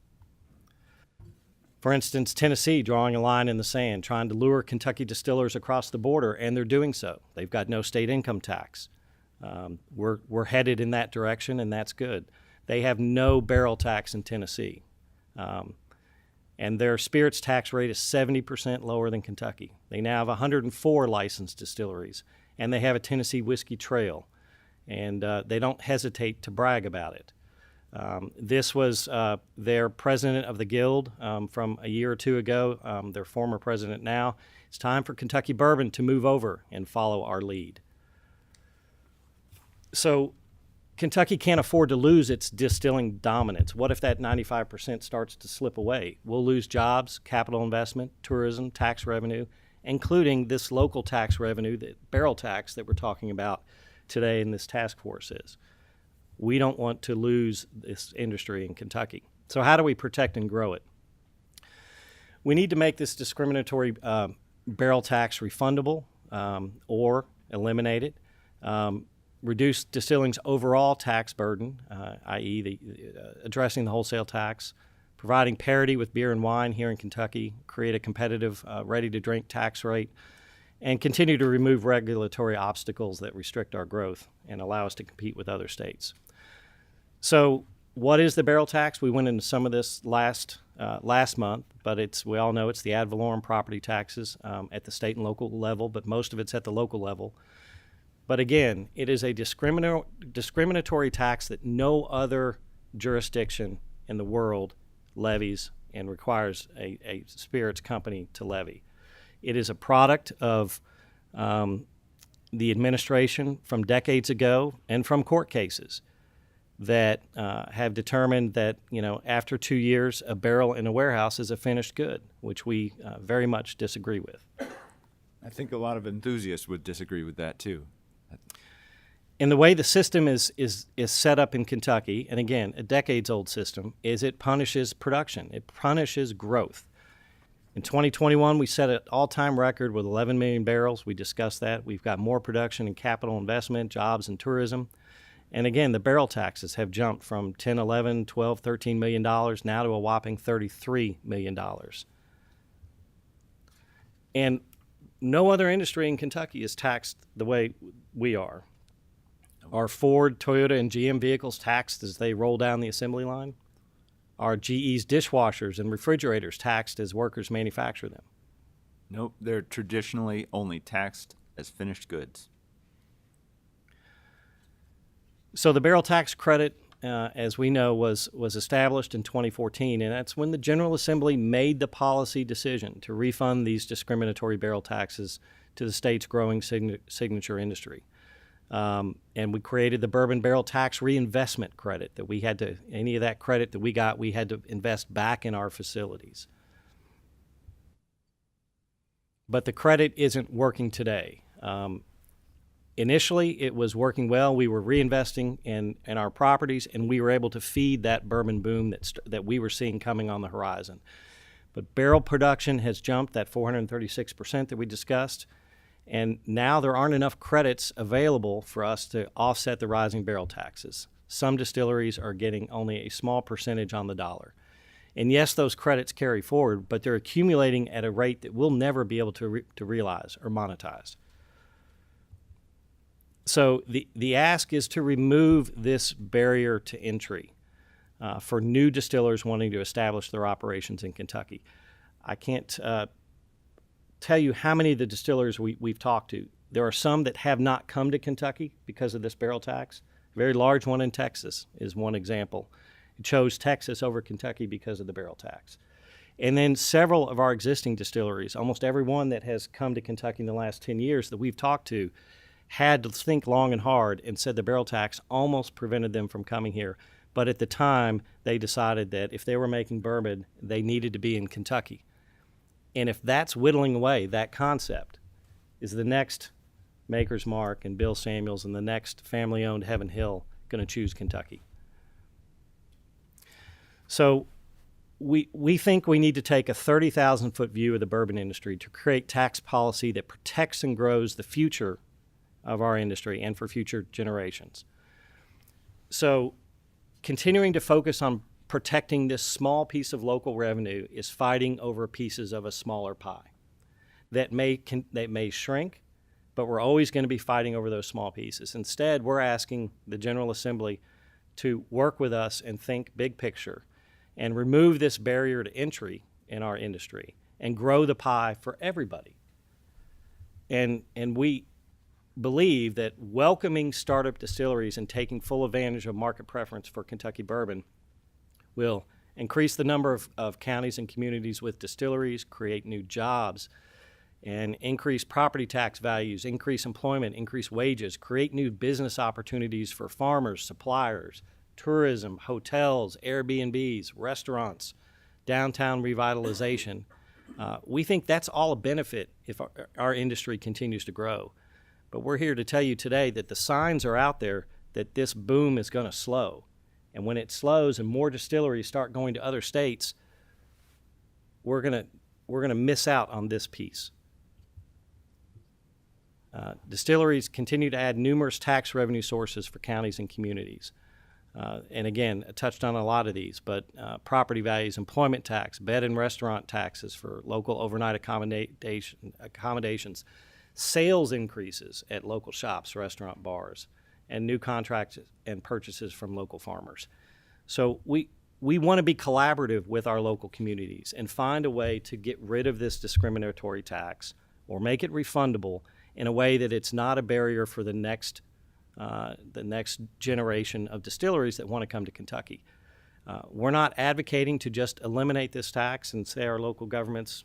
For instance, Tennessee drawing a line in the sand, trying to lure Kentucky distillers across the border, and they're doing so. They've got no state income tax. We're headed in that direction, and that's good. They have no barrel tax in Tennessee. And their spirits tax rate is 70% lower than Kentucky. They now have 104 licensed distilleries, and they have a Tennessee whiskey trail, and they don't hesitate to brag about it. This was their president of the guild from a year or two ago, their former president now. It's time for Kentucky Bourbon to move over and follow our lead. So Kentucky can't afford to lose its distilling dominance. What if that 95% starts to slip away? We'll lose jobs, capital investment, tourism, tax revenue, including this local tax revenue, the barrel tax that we're talking about today in this task force is. We don't want to lose this industry in Kentucky. So how do we protect and grow it? We need to make this discriminatory barrel tax refundable or eliminate it. Reduce distilling's overall tax burden, i.e. Addressing the wholesale tax, providing parity with beer and wine here in Kentucky, create a competitive, ready-to-drink tax rate, and continue to remove regulatory obstacles that restrict our growth and allow us to compete with other states. So what is the barrel tax? We went into some of this last month, but we all know it's the ad valorem property taxes at the state and local level, but most of it's at the local level. But again, it is a discriminatory tax that no other jurisdiction in the world levies and requires a spirits company to levy. It is a product of the administration from decades ago and from court cases that have determined that, after 2 years, a barrel in a warehouse is a finished good, which we very much disagree with. I think a lot of enthusiasts would disagree with that too. And the way the system is set up in Kentucky, and again, a decades-old system, is it punishes production. It punishes growth. In 2021, we set an all-time record with 11 million barrels. We discussed that. We've got more production and capital investment, jobs, and tourism. And again, the barrel taxes have jumped from 10, 11, 12, 13 million dollars now to a whopping 33 million dollars. And no other industry in Kentucky is taxed the way we are. Are Ford, Toyota, and GM vehicles taxed as they roll down the assembly line? Are GE's dishwashers and refrigerators taxed as workers manufacture them? Nope, they're traditionally only taxed as finished goods. So the barrel tax credit, as we know, was established in 2014, and that's when the General Assembly made the policy decision to refund these discriminatory barrel taxes to the state's growing signature industry. And we created the Bourbon Barrel Tax Reinvestment Credit that we had to, any of that credit that we got, we had to invest back in our facilities. But the credit isn't working today. Initially, it was working well. We were reinvesting in our properties, and we were able to feed that bourbon boom that we were seeing coming on the horizon. But barrel production has jumped, that 436% that we discussed. And now there aren't enough credits available for us to offset the rising barrel taxes. Some distilleries are getting only a small percentage on the dollar. And yes, those credits carry forward, but they're accumulating at a rate that we'll never be able to realize or monetize. So the ask is to remove this barrier to entry for new distillers wanting to establish their operations in Kentucky. I can't tell you how many of the distillers we've talked to. There are some that have not come to Kentucky because of this barrel tax. A very large one in Texas is one example. It chose Texas over Kentucky because of the barrel tax. And then several of our existing distilleries, almost every one that has come to Kentucky in the last 10 years that we've talked to, had to think long and hard and said the barrel tax almost prevented them from coming here. But at the time, they decided that if they were making bourbon, they needed to be in Kentucky. And if that's whittling away, that concept, is the next Maker's Mark and Bill Samuels and the next family-owned Heaven Hill going to choose Kentucky? So we think we need to take a 30,000-foot view of the bourbon industry to create tax policy that protects and grows the future of our industry and for future generations. So continuing to focus on protecting this small piece of local revenue is fighting over pieces of a smaller pie that may shrink, but we're always going to be fighting over those small pieces. Instead, we're asking the General Assembly to work with us and think big picture and remove this barrier to entry in our industry and grow the pie for everybody. And we believe that welcoming startup distilleries and taking full advantage of market preference for Kentucky bourbon will increase the number of counties and communities with distilleries, create new jobs, and increase property tax values, increase employment, increase wages, create new business opportunities for farmers, suppliers, tourism, hotels, Airbnbs, restaurants, downtown revitalization. We think that's all a benefit if our industry continues to grow. But we're here to tell you today that the signs are out there that this boom is going to slow. And when it slows and more distilleries start going to other states, we're gonna miss out on this piece. Distilleries continue to add numerous tax revenue sources for counties and communities. And again, I touched on a lot of these, but property values, employment tax, bed and restaurant taxes for local overnight accommodations, sales increases at local shops, restaurant, bars, and new contracts and purchases from local farmers. So we want to be collaborative with our local communities and find a way to get rid of this discriminatory tax or make it refundable in a way that it's not a barrier for the next generation of distilleries that want to come to Kentucky. We're not advocating to just eliminate this tax and say our local governments,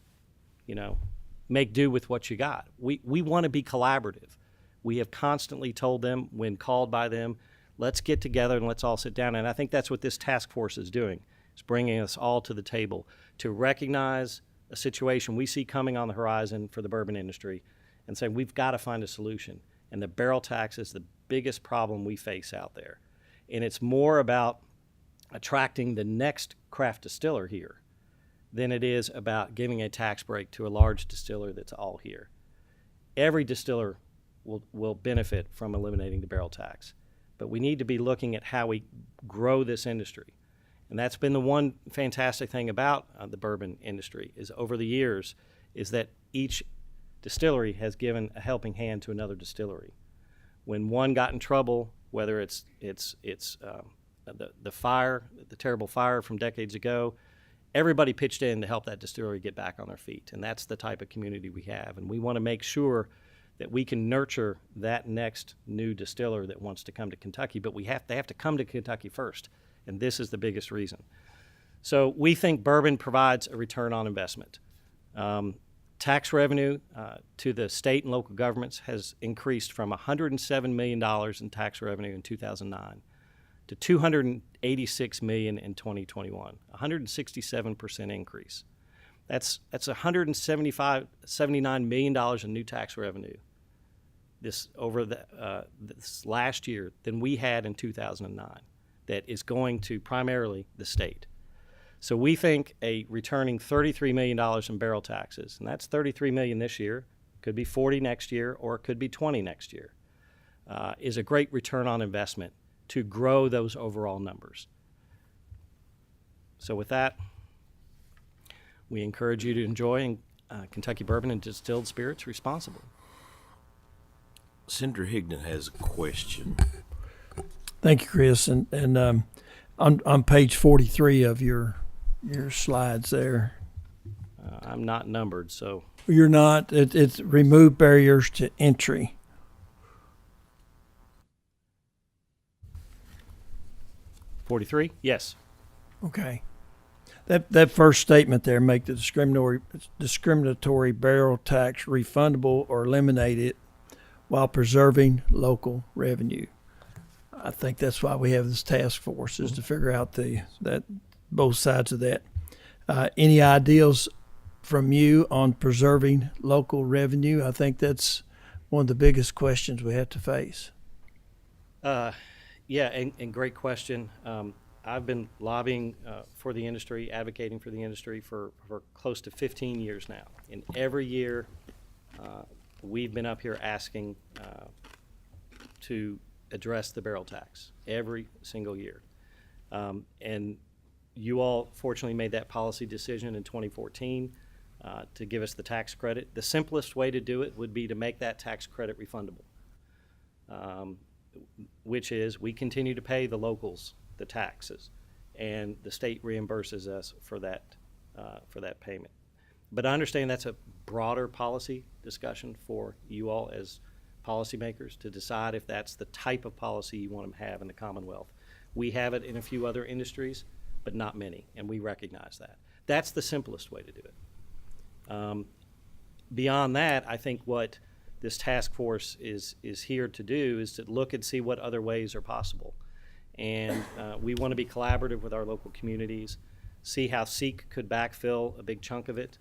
make do with what you got. We want to be collaborative. We have constantly told them when called by them, let's get together and let's all sit down. And I think that's what this task force is doing. It's bringing us all to the table to recognize a situation we see coming on the horizon for the bourbon industry and say we've got to find a solution. And the barrel tax is the biggest problem we face out there. And it's more about attracting the next craft distiller here than it is about giving a tax break to a large distiller that's all here. Every distiller will benefit from eliminating the barrel tax, but we need to be looking at how we grow this industry. And that's been the one fantastic thing about the bourbon industry is over the years is that each distillery has given a helping hand to another distillery. When one got in trouble, whether it's the fire, the terrible fire from decades ago, everybody pitched in to help that distillery get back on their feet. And that's the type of community we have. And we want to make sure that we can nurture that next new distiller that wants to come to Kentucky, but they have to come to Kentucky first. And this is the biggest reason. So we think bourbon provides a return on investment. Tax revenue to the state and local governments has increased from $107 million in tax revenue in 2009 to $286 million in 2021, 167% increase. That's $79 million in new tax revenue this last year than we had in 2009. That is going to primarily the state. So we think a returning $33 million in barrel taxes, and that's $33 million this year, could be 40 next year, or it could be 20 next year, is a great return on investment to grow those overall numbers. So with that, we encourage you to enjoy Kentucky bourbon and distilled spirits responsibly. Senator Higdon has a question. Thank you, Chris. And on page 43 of your slides there. I'm not numbered, so. You're not. It's remove barriers to entry. $43? Yes. Okay. That first statement there, make the discriminatory barrel tax refundable or eliminate it while preserving local revenue. I think that's why we have this task force, is to figure out that both sides of that. Any ideas from you on preserving local revenue? I think that's one of the biggest questions we have to face. Yeah, and great question. I've been lobbying for the industry, advocating for the industry for close to 15 years now. And every year we've been up here asking to address the barrel tax every single year. And you all fortunately made that policy decision in 2014 to give us the tax credit. The simplest way to do it would be to make that tax credit refundable, which is we continue to pay the locals the taxes, and the state reimburses us for that payment. But I understand that's a broader policy discussion for you all as policymakers to decide if that's the type of policy you want to have in the Commonwealth. We have it in a few other industries, but not many, and we recognize that. That's the simplest way to do it. Beyond that, I think what this task force is here to do is to look and see what other ways are possible. And we want to be collaborative with our local communities, see how SEEK could backfill a big chunk of it,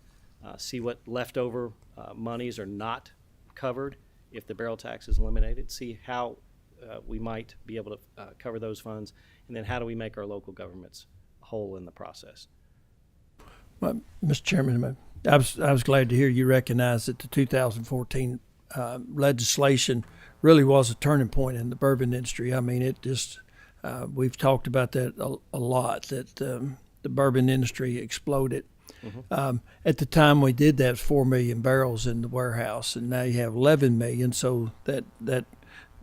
see what leftover monies are not covered if the barrel tax is eliminated, see how we might be able to cover those funds, and then how do we make our local governments whole in the process. Well, Mr. Chairman, I was glad to hear you recognize that the 2014 legislation really was a turning point in the bourbon industry. I mean, it just, we've talked about that a lot, that the bourbon industry exploded. Mm-hmm. At the time we did that, 4 million barrels in the warehouse, and now you have 11 million. So that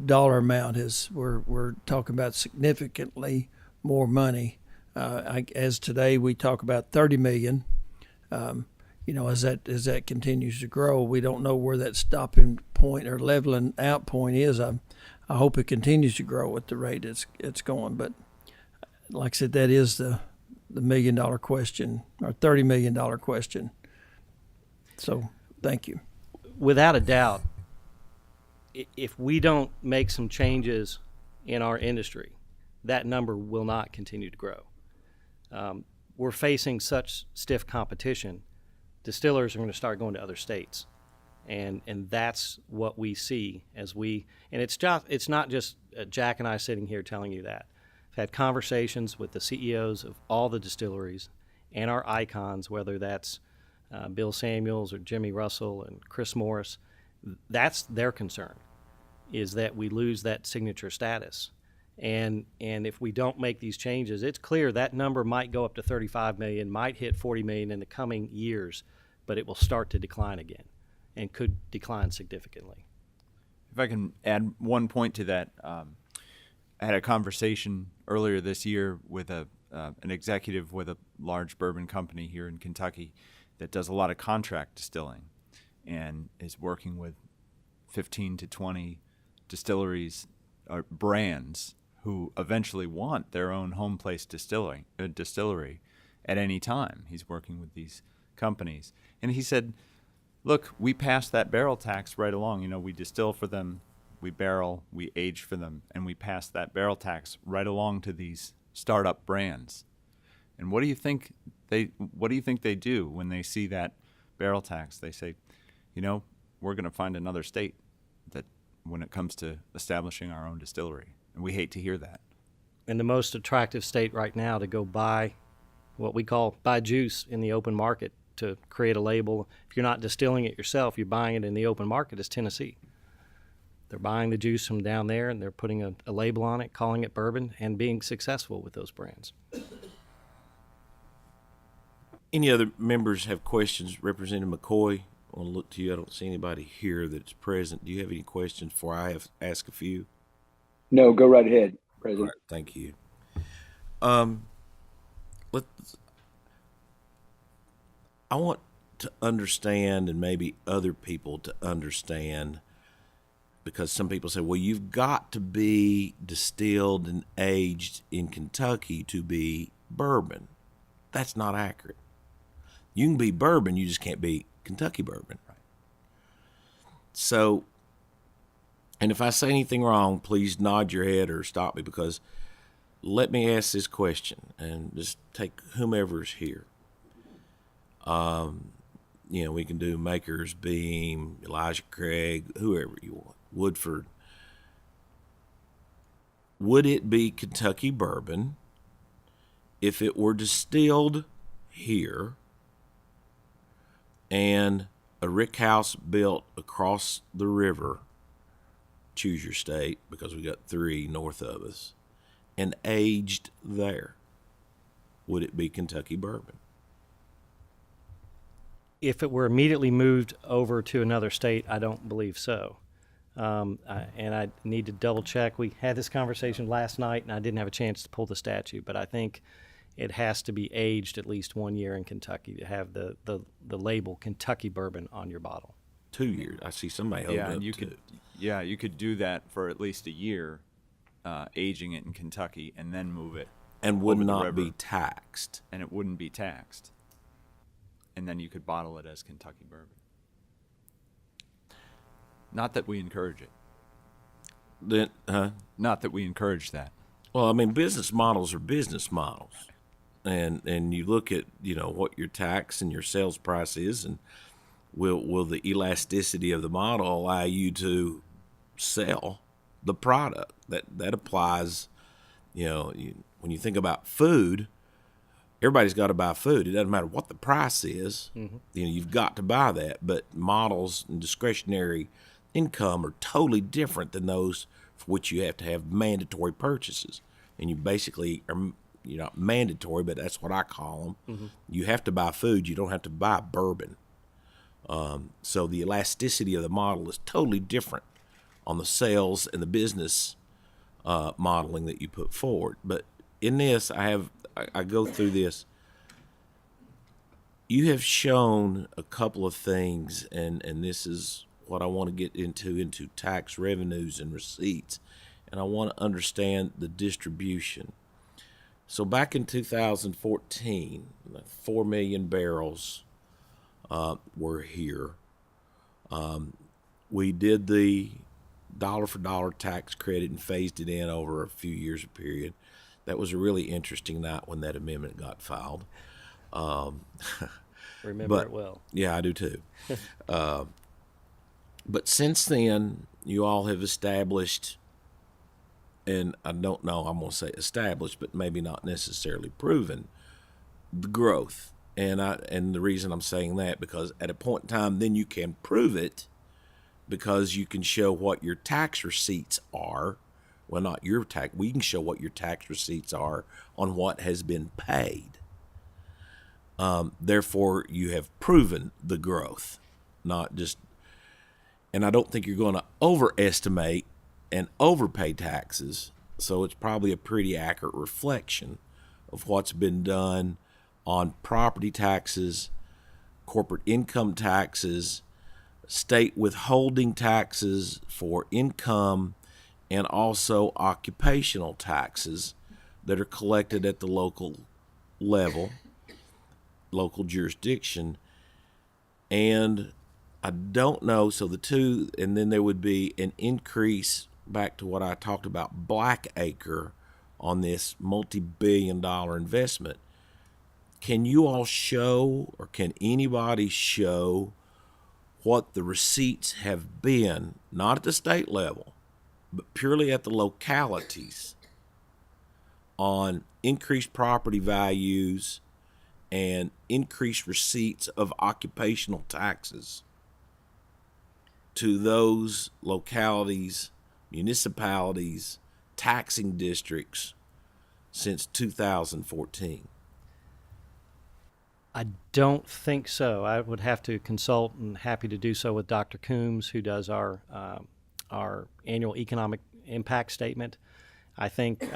dollar amount we're talking about significantly more money. As today we talk about 30 million. As that continues to grow, we don't know where that stopping point or leveling out point is. I hope it continues to grow at the rate it's going. But like I said, that is the $1 million question or $30 million question. So thank you. Without a doubt, if we don't make some changes in our industry, that number will not continue to grow. We're facing such stiff competition. Distillers are going to start going to other states, And that's what we see as we, and it's not just Jack and I sitting here telling you that. I've had conversations with the CEOs of all the distilleries and our icons, whether that's Bill Samuels or Jimmy Russell and Chris Morris. That's their concern, is that we lose that signature status. And if we don't make these changes, it's clear that number might go up to 35 million, might hit 40 million in the coming years, but it will start to decline again and could decline significantly. If I can add one point to that, I had a conversation earlier this year with an executive with a large bourbon company here in Kentucky that does a lot of contract distilling and is working with 15 to 20 distilleries or brands who eventually want their own home place distillery at any time. He's working with these companies. And he said, look, we pass that barrel tax right along. You know, we distill for them, we barrel, we age for them, and we pass that barrel tax right along to these startup brands. And what do you think they do when they see that barrel tax? They say, you know, we're going to find another state that when it comes to establishing our own distillery. And we hate to hear that. And the most attractive state right now to go buy what we call buy juice in the open market to create a label. If you're not distilling it yourself, you're buying it in the open market, is Tennessee. They're buying the juice from down there and they're putting a label on it, calling it bourbon, and being successful with those brands. Any other members have questions? Representative McCoy, I want to look to you. I don't see anybody here that's present. Do you have any questions before I ask a few? No, go right ahead, All President. right, thank you. I want to understand, and maybe other people to understand, because some people say, well, you've got to be distilled and aged in Kentucky to be bourbon. That's not accurate. You can be bourbon, you just can't be Kentucky bourbon. Right. So, and if I say anything wrong, please nod your head or stop me, because let me ask this question, and just take whomever's here. You know, we can do Maker's Beam, Elijah Craig, whoever you want, Woodford. Would it be Kentucky bourbon if it were distilled here and a rick house built across the river, choose your state because we got 3 north of us, and aged there? Would it be Kentucky bourbon? If it were immediately moved over to another state, I don't believe so. And I need to double check. We had this conversation last night, and I didn't have a chance to pull the statute, but I think it has to be aged at least 1 year in Kentucky to have the label Kentucky bourbon on your bottle. 2 years. I see somebody holding up and you to. you could do that for at least a year, aging it in Kentucky, and then move it. And would over the not river. be taxed. And it wouldn't be taxed. And then you could bottle it as Kentucky bourbon. Not that we encourage it. Then, Not that we encourage that. well, I mean, business models are business models, and you look at, you know, what your tax and your sales price is, and will the elasticity of the model allow you to sell the product? That applies. You know, when you think about food, everybody's got to buy food. It doesn't matter what the price is. Mm-hmm. You know, you've got to buy that. But models and discretionary income are totally different than those for which you have to have mandatory purchases. And you basically are, you're not mandatory, but that's what I call them. Mm-hmm. You have to buy food. You don't have to buy bourbon. So the elasticity of the model is totally different on the sales and the business modeling that you put forward. But in this, I go through this. You have shown a couple of things, and this is what I want to get into tax revenues and receipts, and I want to understand the distribution. So back in 2014, 4 million barrels were here. We did the dollar for dollar tax credit and phased it in over a few years period. That was a really interesting night when that amendment got filed. Remember it well. Yeah, I do too. But since then, you all have established, and I don't know, I'm going to say established, but maybe not necessarily proven, the growth. And the reason I'm saying that, because at a point in time, then you can prove it, because you can show what your tax receipts are. Well, not your tax. We can show what your tax receipts are on what has been paid. Therefore, you have proven the growth, not just. And I don't think you're going to overestimate and overpay taxes. So it's probably a pretty accurate reflection of what's been done on property taxes, corporate income taxes, state withholding taxes for income, and also occupational taxes that are collected at the local level, local jurisdiction. And I don't know, so the two, and then there would be an increase back to what I talked about, Blackacre, on this multi-billion-dollar investment. Can you all show, or can anybody show, what the receipts have been, not at the state level, but purely at the localities, on increased property values and increased receipts of occupational taxes to those localities, municipalities, taxing districts since 2014? I don't think so. I would have to consult, and happy to do so, with Dr. Coombs, who does our annual economic impact statement. I think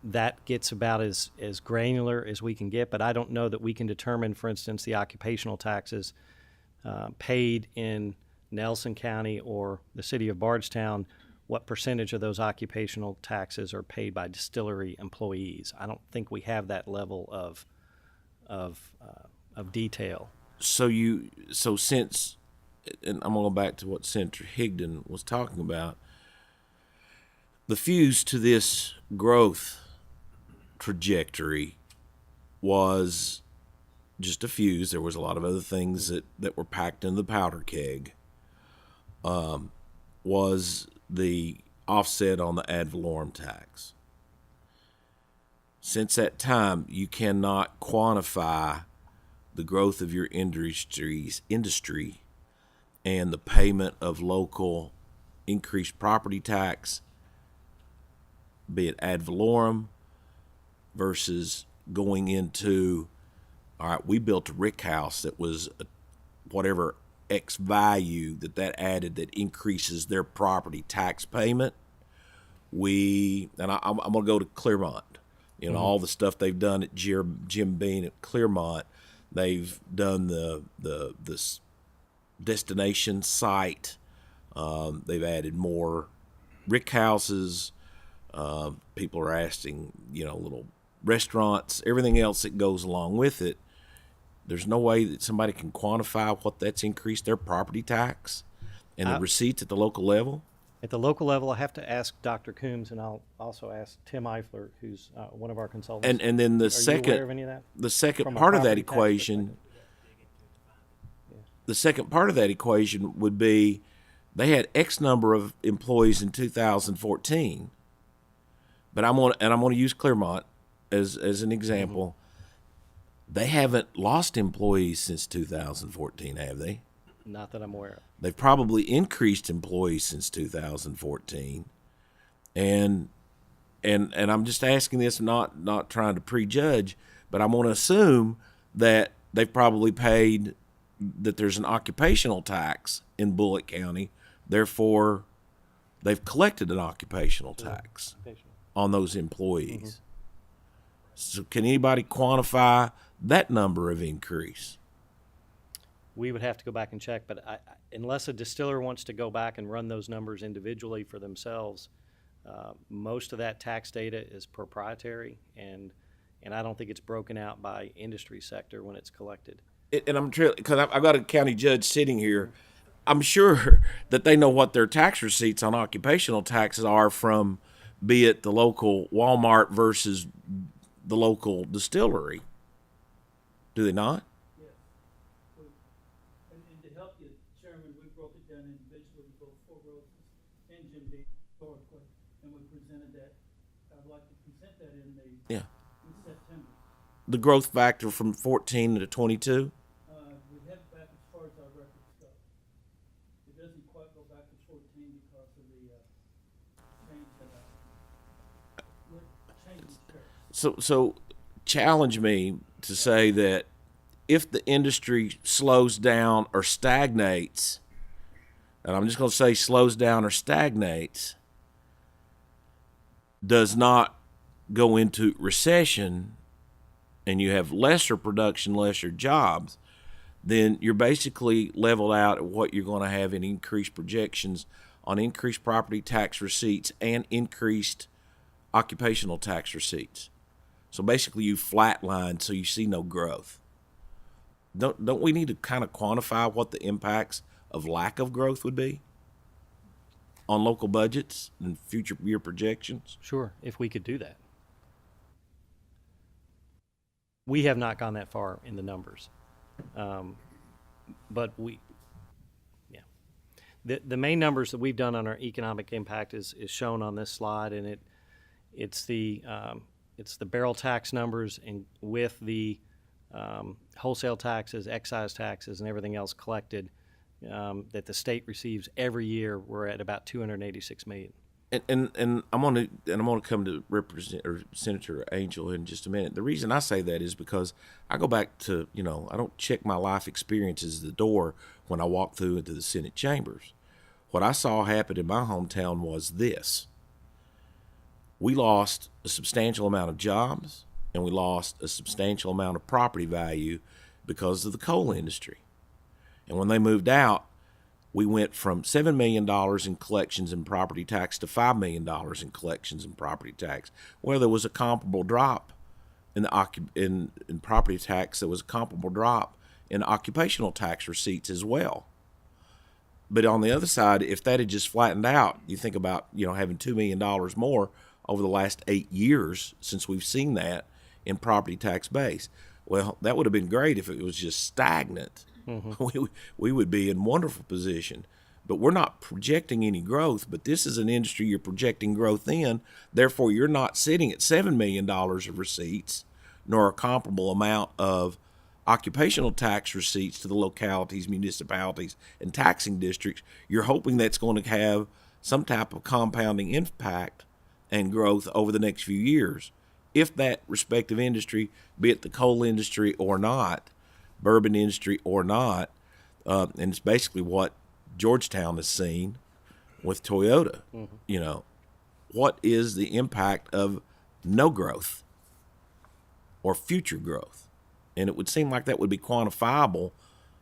that gets about as granular as we can get, but I don't know that we can determine, for instance, the occupational taxes paid in Nelson County or the city of Bardstown, what percentage of those occupational taxes are paid by distillery employees. I don't think we have that level of detail. So since, and I'm going to go back to what Senator Higdon was talking about, the fuse to this growth trajectory was just a fuse. There was a lot of other things that were packed in the powder keg. Was the offset on the ad valorem tax. Since that time, you cannot quantify the growth of your industry and the payment of local increased property tax, be it ad valorem, versus going into, all right, we built a rick house that was whatever X value that added that increases their property tax payment. I'm going to go to Clearmont. You know, all the stuff they've done at Jim Beam at Clearmont. They've done the destination site. They've added more rick houses. People are asking, little restaurants, everything else that goes along with it. There's no way that somebody can quantify what that's increased their property tax and the receipts at the local level. At the local level, I have to ask Dr. Coombs, and I'll also ask Tim Eifler, who's one of our consultants. And then Are you aware of any of that? The second From a part of that property tax equation, perspective? the second part of that equation would be they had X number of employees in 2014, but I'm going to use Clearmont as an example. They haven't lost employees since 2014, have they? Not that I'm aware of. They've probably increased employees since 2014, and I'm just asking this, not trying to prejudge, but I'm going to assume that they've probably paid, that there's an occupational tax in Bullitt County, therefore they've collected an occupational tax on those employees. So can anybody quantify that number of increase? We would have to go back and check, but unless a distiller wants to go back and run those numbers individually for themselves, most of that tax data is proprietary, and I don't think it's broken out by industry sector when it's collected. And I'm because I've got a county judge sitting here. I'm sure that they know what their tax receipts on occupational taxes are from, be it the local Walmart versus the local distillery. Do they not? And to help you, Chairman, we broke it down individually, both Yeah. The growth factor from 14 to 22. We have it back as far as our records go. It doesn't quite go back to 14 because of the change in sheriff. So challenge me to say that if the industry slows down or stagnates, and I'm just going to say slows down or stagnates, does not go into recession, and you have lesser production, lesser jobs, then you're basically leveled out at what you're going to have in increased projections on increased property tax receipts and increased occupational tax receipts. So basically you flatline, so you see no growth. Don't we need to kind of quantify what the impacts of lack of growth would be on local budgets and future year projections? Sure, if we could do that. We have not gone that far in the numbers. But the main numbers that we've done on our economic impact is shown on this slide, and it's the barrel tax numbers, and with the wholesale taxes, excise taxes, and everything else collected that the state receives every year. We're at about 286 million. And I'm gonna come to Senator Angel in just a minute. The reason I say that is because I go back to, I don't check my life experiences at the door when I walk through into the Senate chambers. What I saw happen in my hometown was this: we lost a substantial amount of jobs, and we lost a substantial amount of property value because of the coal industry. And when they moved out, we went from $7 million in collections and property tax to $5 million in collections and property tax. Well, there was a comparable drop in property tax. There was a comparable drop in occupational tax receipts as well. But on the other side, if that had just flattened out, you think about, having $2 million more over the last 8 years since we've seen that in property tax base. Well, that would have been great if it was just stagnant. Mm-hmm. We would be in wonderful position. But we're not projecting any growth, but this is an industry you're projecting growth in. Therefore, you're not sitting at $7 million of receipts, nor a comparable amount of occupational tax receipts to the localities, municipalities, and taxing districts. You're hoping that's going to have some type of compounding impact and growth over the next few years. If that respective industry, be it the coal industry or not, bourbon industry or not, and it's basically what Georgetown has seen with Toyota. Mm-hmm. What is the impact of no growth or future growth? And it would seem like that would be quantifiable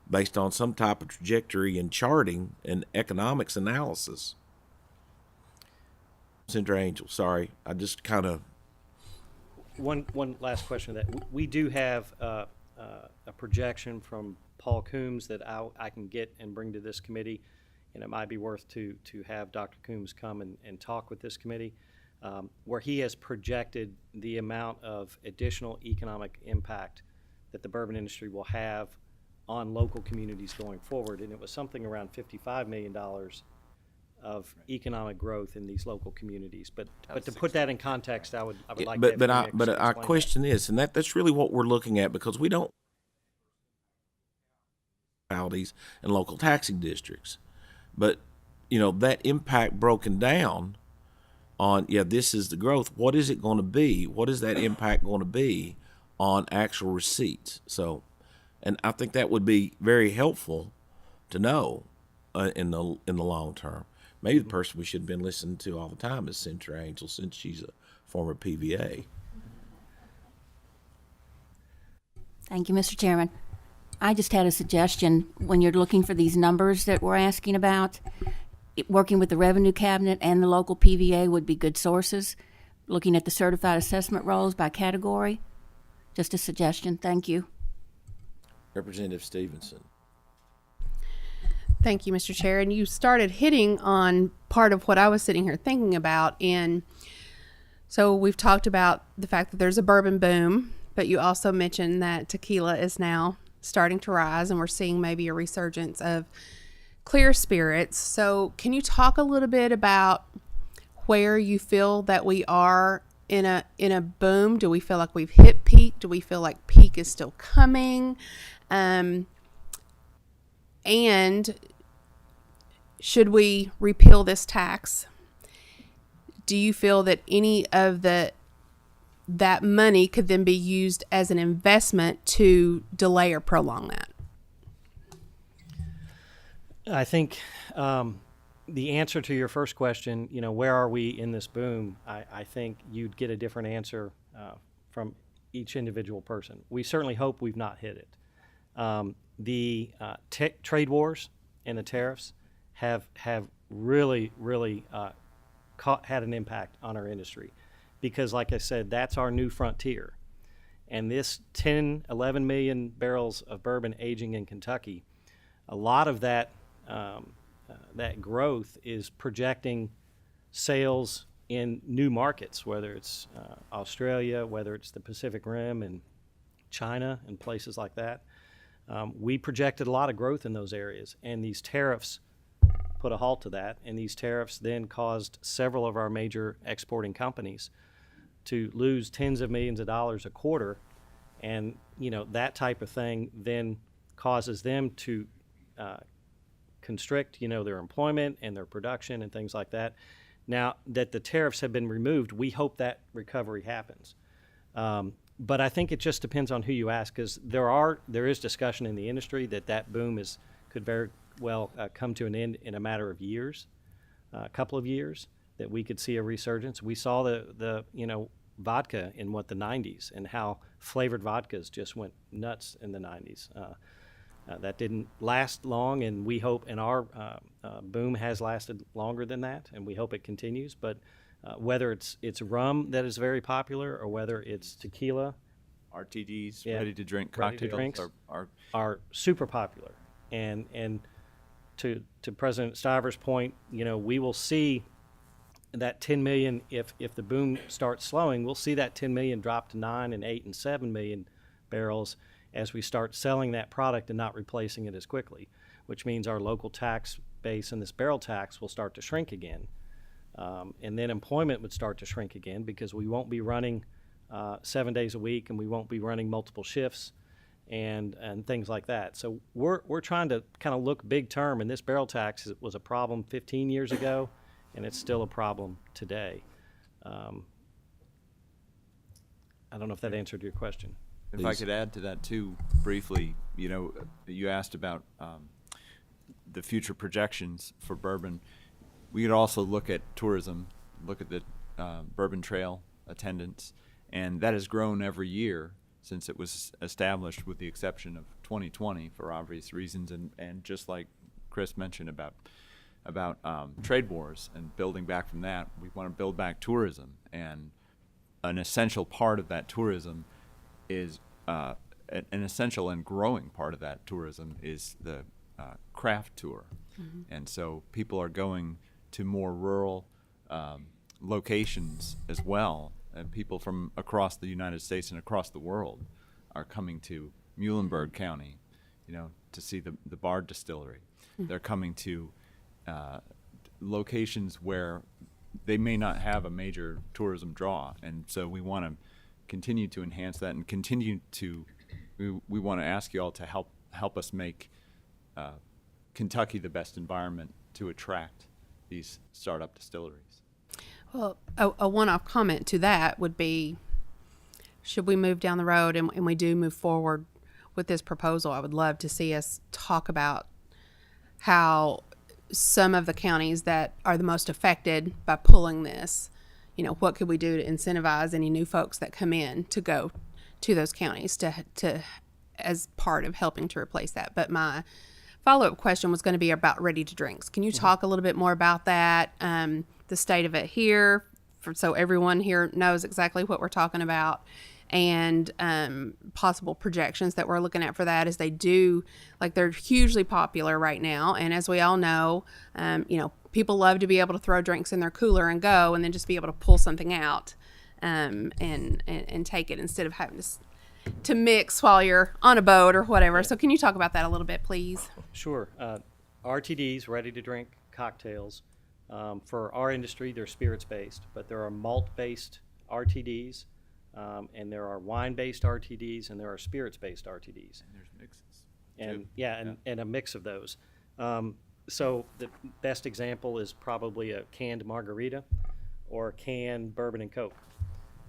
based on some type of trajectory and charting and economics analysis. Senator Angel, sorry, I just kind of... One last question that we do have a projection from Paul Coombs that I can get and bring to this committee, and it might be worth to have Dr. Coombs come and talk with this committee, where he has projected the amount of additional economic impact that the bourbon industry will have on local communities going forward, and it was something around $55 million of economic growth in these local communities. But to put that in context, I would like to have but our question is, and that's really what we're looking at, because we don't municipalities and local taxing districts, but that impact broken down on this is the growth. What is it going to be? What is that impact going to be on actual receipts? So, and I think that would be very helpful to know in the long term. Maybe the person we should have been listening to all the time is Senator Angel, since she's a former PVA. Thank you, Mr. Chairman. I just had a suggestion. When you're looking for these numbers that we're asking about, working with the Revenue Cabinet and the local PVA would be good sources. Looking at the certified assessment rolls by category. Just a suggestion. Thank you. Representative Stevenson. Thank you, Mr. Chair. And you started hitting on part of what I was sitting here thinking about. And so we've talked about the fact that there's a bourbon boom, but you also mentioned that tequila is now starting to rise, and we're seeing maybe a resurgence of clear spirits. So can you talk a little bit about where you feel that we are in a boom? Do we feel like we've hit peak? Do we feel like peak is still coming? And should we repeal this tax? Do you feel that any of that money could then be used as an investment to delay or prolong that? I think the answer to your first question, where are we in this boom? I think you'd get a different answer from each individual person. We certainly hope we've not hit it. The trade wars and the tariffs have really had an impact on our industry, because like I said, that's our new frontier. And this 11 million barrels of bourbon aging in Kentucky, a lot of that that growth is projecting sales in new markets, whether it's Australia, whether it's the Pacific Rim and China and places like that. We projected a lot of growth in those areas, and these tariffs put a halt to that, and these tariffs then caused several of our major exporting companies to lose tens of millions of dollars a quarter, and that type of thing then causes them to constrict their employment and their production and things like that. Now that the tariffs have been removed, we hope that recovery happens. But I think it just depends on who you ask, because there is discussion in the industry that boom could very well come to an end in a matter of years, a couple of years, that we could see a resurgence. We saw the vodka in the 90s, and how flavored vodkas just went nuts in the 90s. That didn't last long, and we hope, and our boom has lasted longer than that, and we hope it continues. But whether it's rum that is very popular, or whether it's tequila, RTDs, ready-to-drink cocktails, drinks, are super popular. And to President Stiver's point, we will see that 10 million, if the boom starts slowing, we'll see that 10 million drop to 9 and 8 and 7 million barrels as we start selling that product and not replacing it as quickly, which means our local tax base and this barrel tax will start to shrink again. And then employment would start to shrink again, because we won't be running 7 days a week, and we won't be running multiple shifts and things like that. So we're trying to kind of look big term, and this barrel tax was a problem 15 years ago, and it's still a problem today. I don't know if that answered your question. If I could add to that too, briefly, you asked about the future projections for bourbon. We could also look at tourism, look at the Bourbon Trail attendance, and that has grown every year since it was established, with the exception of 2020 for obvious reasons, and just like Chris mentioned about trade wars and building back from that, we want to build back tourism, and an essential part of that tourism is an essential and growing part of that tourism is the craft tour. Mm-hmm. And so people are going to more rural locations as well, and people from across the United States and across the world are coming to Muhlenberg County, to see the Bard Distillery. Mm-hmm. They're coming to locations where they may not have a major tourism draw, and so we want to continue to enhance that, and continue to we want to ask you all to help us make Kentucky the best environment to attract these startup distilleries. Well, a one-off comment to that would be, should we move down the road and we do move forward with this proposal, I would love to see us talk about how some of the counties that are the most affected by pulling this, what could we do to incentivize any new folks that come in to go to those counties to as part of helping to replace that. But my follow-up question was going to be about ready-to-drinks. Can you talk a little bit more about that, the state of it here, so everyone here knows exactly what we're talking about, and possible projections that we're looking at for that, as they do, they're hugely popular right now. And as we all know, people love to be able to throw drinks in their cooler and go, and then just be able to pull something out and take it, instead of having to mix while you're on a boat or whatever. So can you talk about that a little bit, please? Sure. RTDs, ready-to-drink cocktails, for our industry, they're spirits-based, but there are malt-based RTDs, and there are wine-based RTDs, and there are spirits-based RTDs. And there's mixes. And too. and a mix of those. So the best example is probably a canned margarita or a canned bourbon and Coke.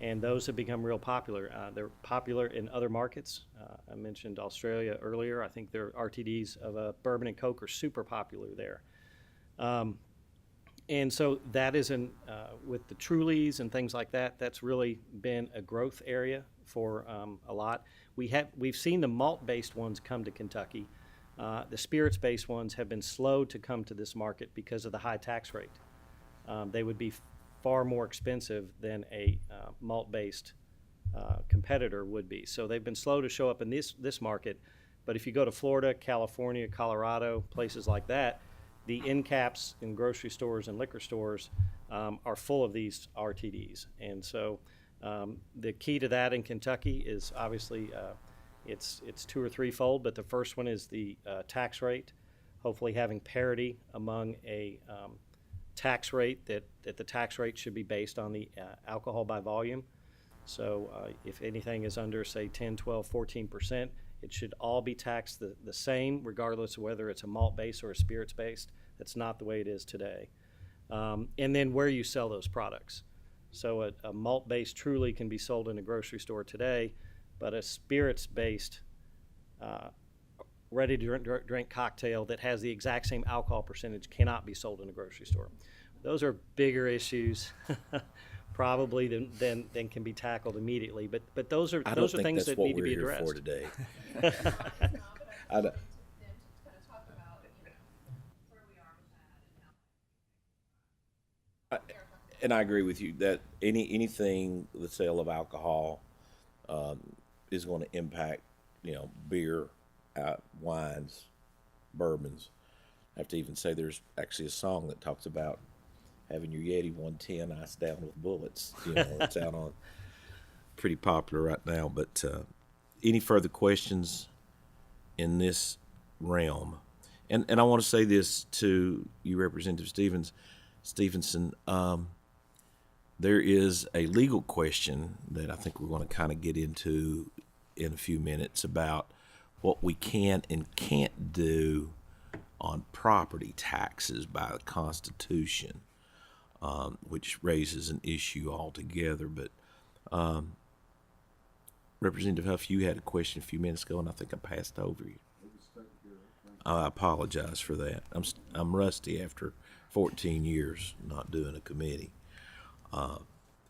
And those have become real popular. They're popular in other markets. I mentioned Australia earlier. I think their RTDs of a bourbon and Coke are super popular there. And so that is with the Trulies and things like that, that's really been a growth area for a lot. We've seen the malt-based ones come to Kentucky. The spirits-based ones have been slow to come to this market because of the high tax rate. They would be far more expensive than a malt-based competitor would be. So they've been slow to show up in this market. But if you go to Florida, California, Colorado, places like that, the end caps in grocery stores and liquor stores are full of these RTDs. And so the key to that in Kentucky is obviously it's two or threefold, but the first one is the tax rate, hopefully having parity among a tax rate that the tax rate should be based on the alcohol by volume. So if anything is under, say, 10, 12, 14%, it should all be taxed the same, regardless of whether it's a malt-based or a spirits-based. That's not the way it is today. And then where you sell those products. So a malt-based Truly can be sold in a grocery store today, but a spirits-based ready-to-drink cocktail that has the exact same alcohol percentage cannot be sold in a grocery store. Those are bigger issues, probably than can be tackled immediately. But those are things that need to be addressed. I don't think that's what we're here for today. I don't- And I agree with you that anything the sale of alcohol is going to impact, beer, wines, bourbons. I have to even say there's actually a song that talks about having your Yeti 110 iced down with bullets. It's out on pretty popular right now. But any further questions in this realm? And I want to say this to you, Representative Stevenson. There is a legal question that I think we're going to kind of get into in a few minutes about what we can and can't do on property taxes by the Constitution, which raises an issue altogether. But Representative Huff, you had a question a few minutes ago, and I think I passed over you. I apologize for that. I'm rusty after 14 years not doing a committee.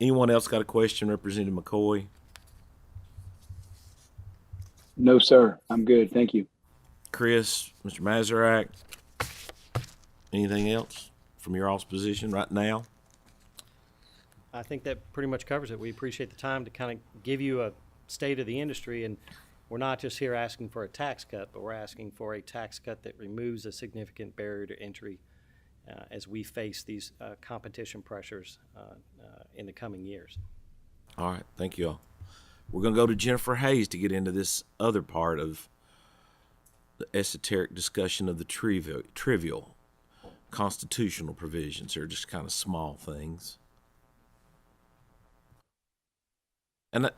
Anyone else got a question, Representative McCoy? No, sir. I'm good. Thank you. Chris, Mr. Mazarak, anything else from your all's position right now? I think that pretty much covers it. We appreciate the time to kind of give you a state of the industry, and we're not just here asking for a tax cut, but we're asking for a tax cut that removes a significant barrier to entry as we face these competition pressures in the coming years. All right, thank you all. We're going to go to Jennifer Hayes to get into this other part of the esoteric discussion of the trivial constitutional provisions. They're just kind of small things. And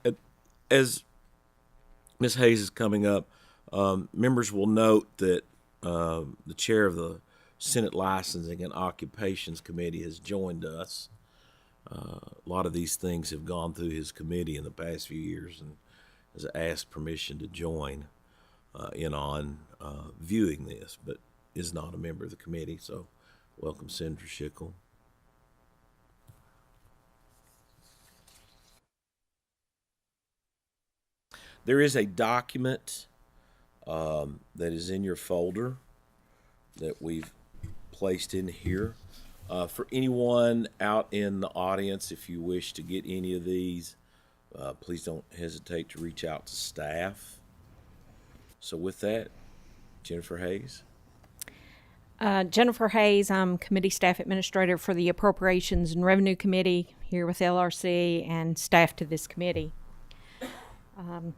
as Ms. Hayes is coming up, members will note that the chair of the Senate Licensing and Occupations Committee has joined us. A lot of these things have gone through his committee in the past few years and has asked permission to join in on viewing this, but is not a member of the committee. So welcome, Senator Schickel. There is a document that is in your folder that we've placed in here. For anyone out in the audience, if you wish to get any of these, please don't hesitate to reach out to staff. So with that, Jennifer Hayes. Jennifer Hayes, I'm Committee Staff Administrator for the Appropriations and Revenue Committee here with LRC and staff to this committee.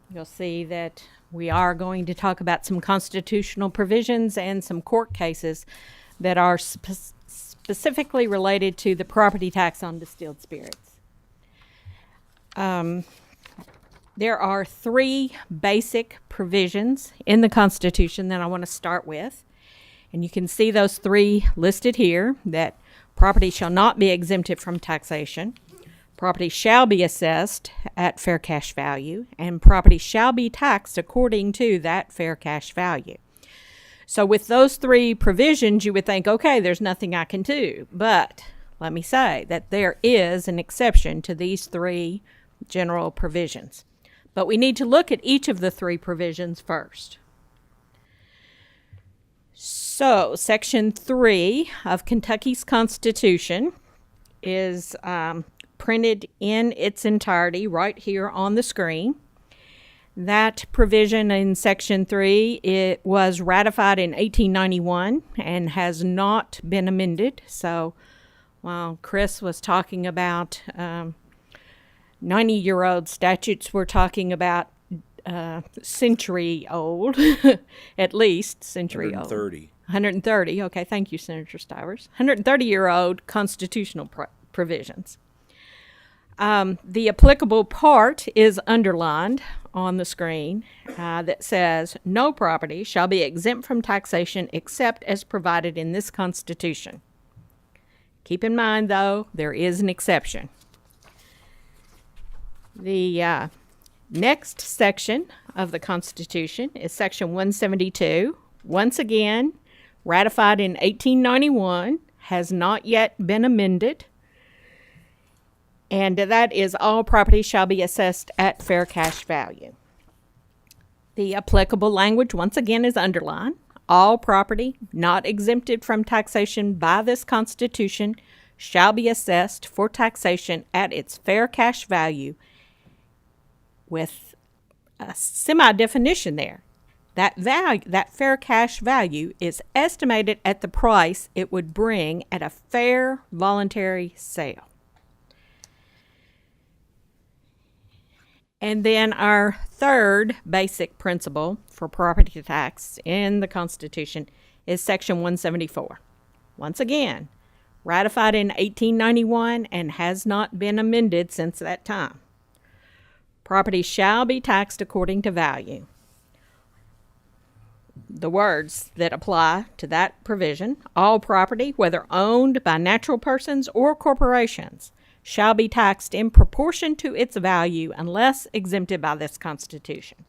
You'll see that we are going to talk about some constitutional provisions and some court cases that are specifically related to the property tax on distilled spirits. there are three basic provisions in the Constitution that I want to start with. And you can see those three listed here, that property shall not be exempted from taxation, property shall be assessed at fair cash value, and property shall be taxed according to that fair cash value. So with those three provisions, you would think, okay, there's nothing I can do. But let me say that there is an exception to these three general provisions. But we need to look at each of the three provisions first. So, Section 3 of Kentucky's Constitution is printed in its entirety right here on the screen. That provision in Section 3, it was ratified in 1891 and has not been amended. So, while Chris was talking about 90-year-old statutes, we're talking about century old, at least century 130. old. 130. Okay, thank you, Senator Stivers. 130-year-old constitutional provisions. The applicable part is underlined on the screen that says, no property shall be exempt from taxation except as provided in this Constitution. Keep in mind, though, there is an exception. The next section of the Constitution is Section 172. Once again, ratified in 1891, has not yet been amended. And that is, all property shall be assessed at fair cash value. The applicable language, once again, is underlined. All property not exempted from taxation by this Constitution shall be assessed for taxation at its fair cash value, with a semi-definition there. That value, that fair cash value, is estimated at the price it would bring at a fair voluntary sale. And then our third basic principle for property tax in the Constitution is Section 174. Once again, ratified in 1891 and has not been amended since that time. Property shall be taxed according to value. The words that apply to that provision: all property, whether owned by natural persons or corporations, shall be taxed in proportion to its value unless exempted by this Constitution.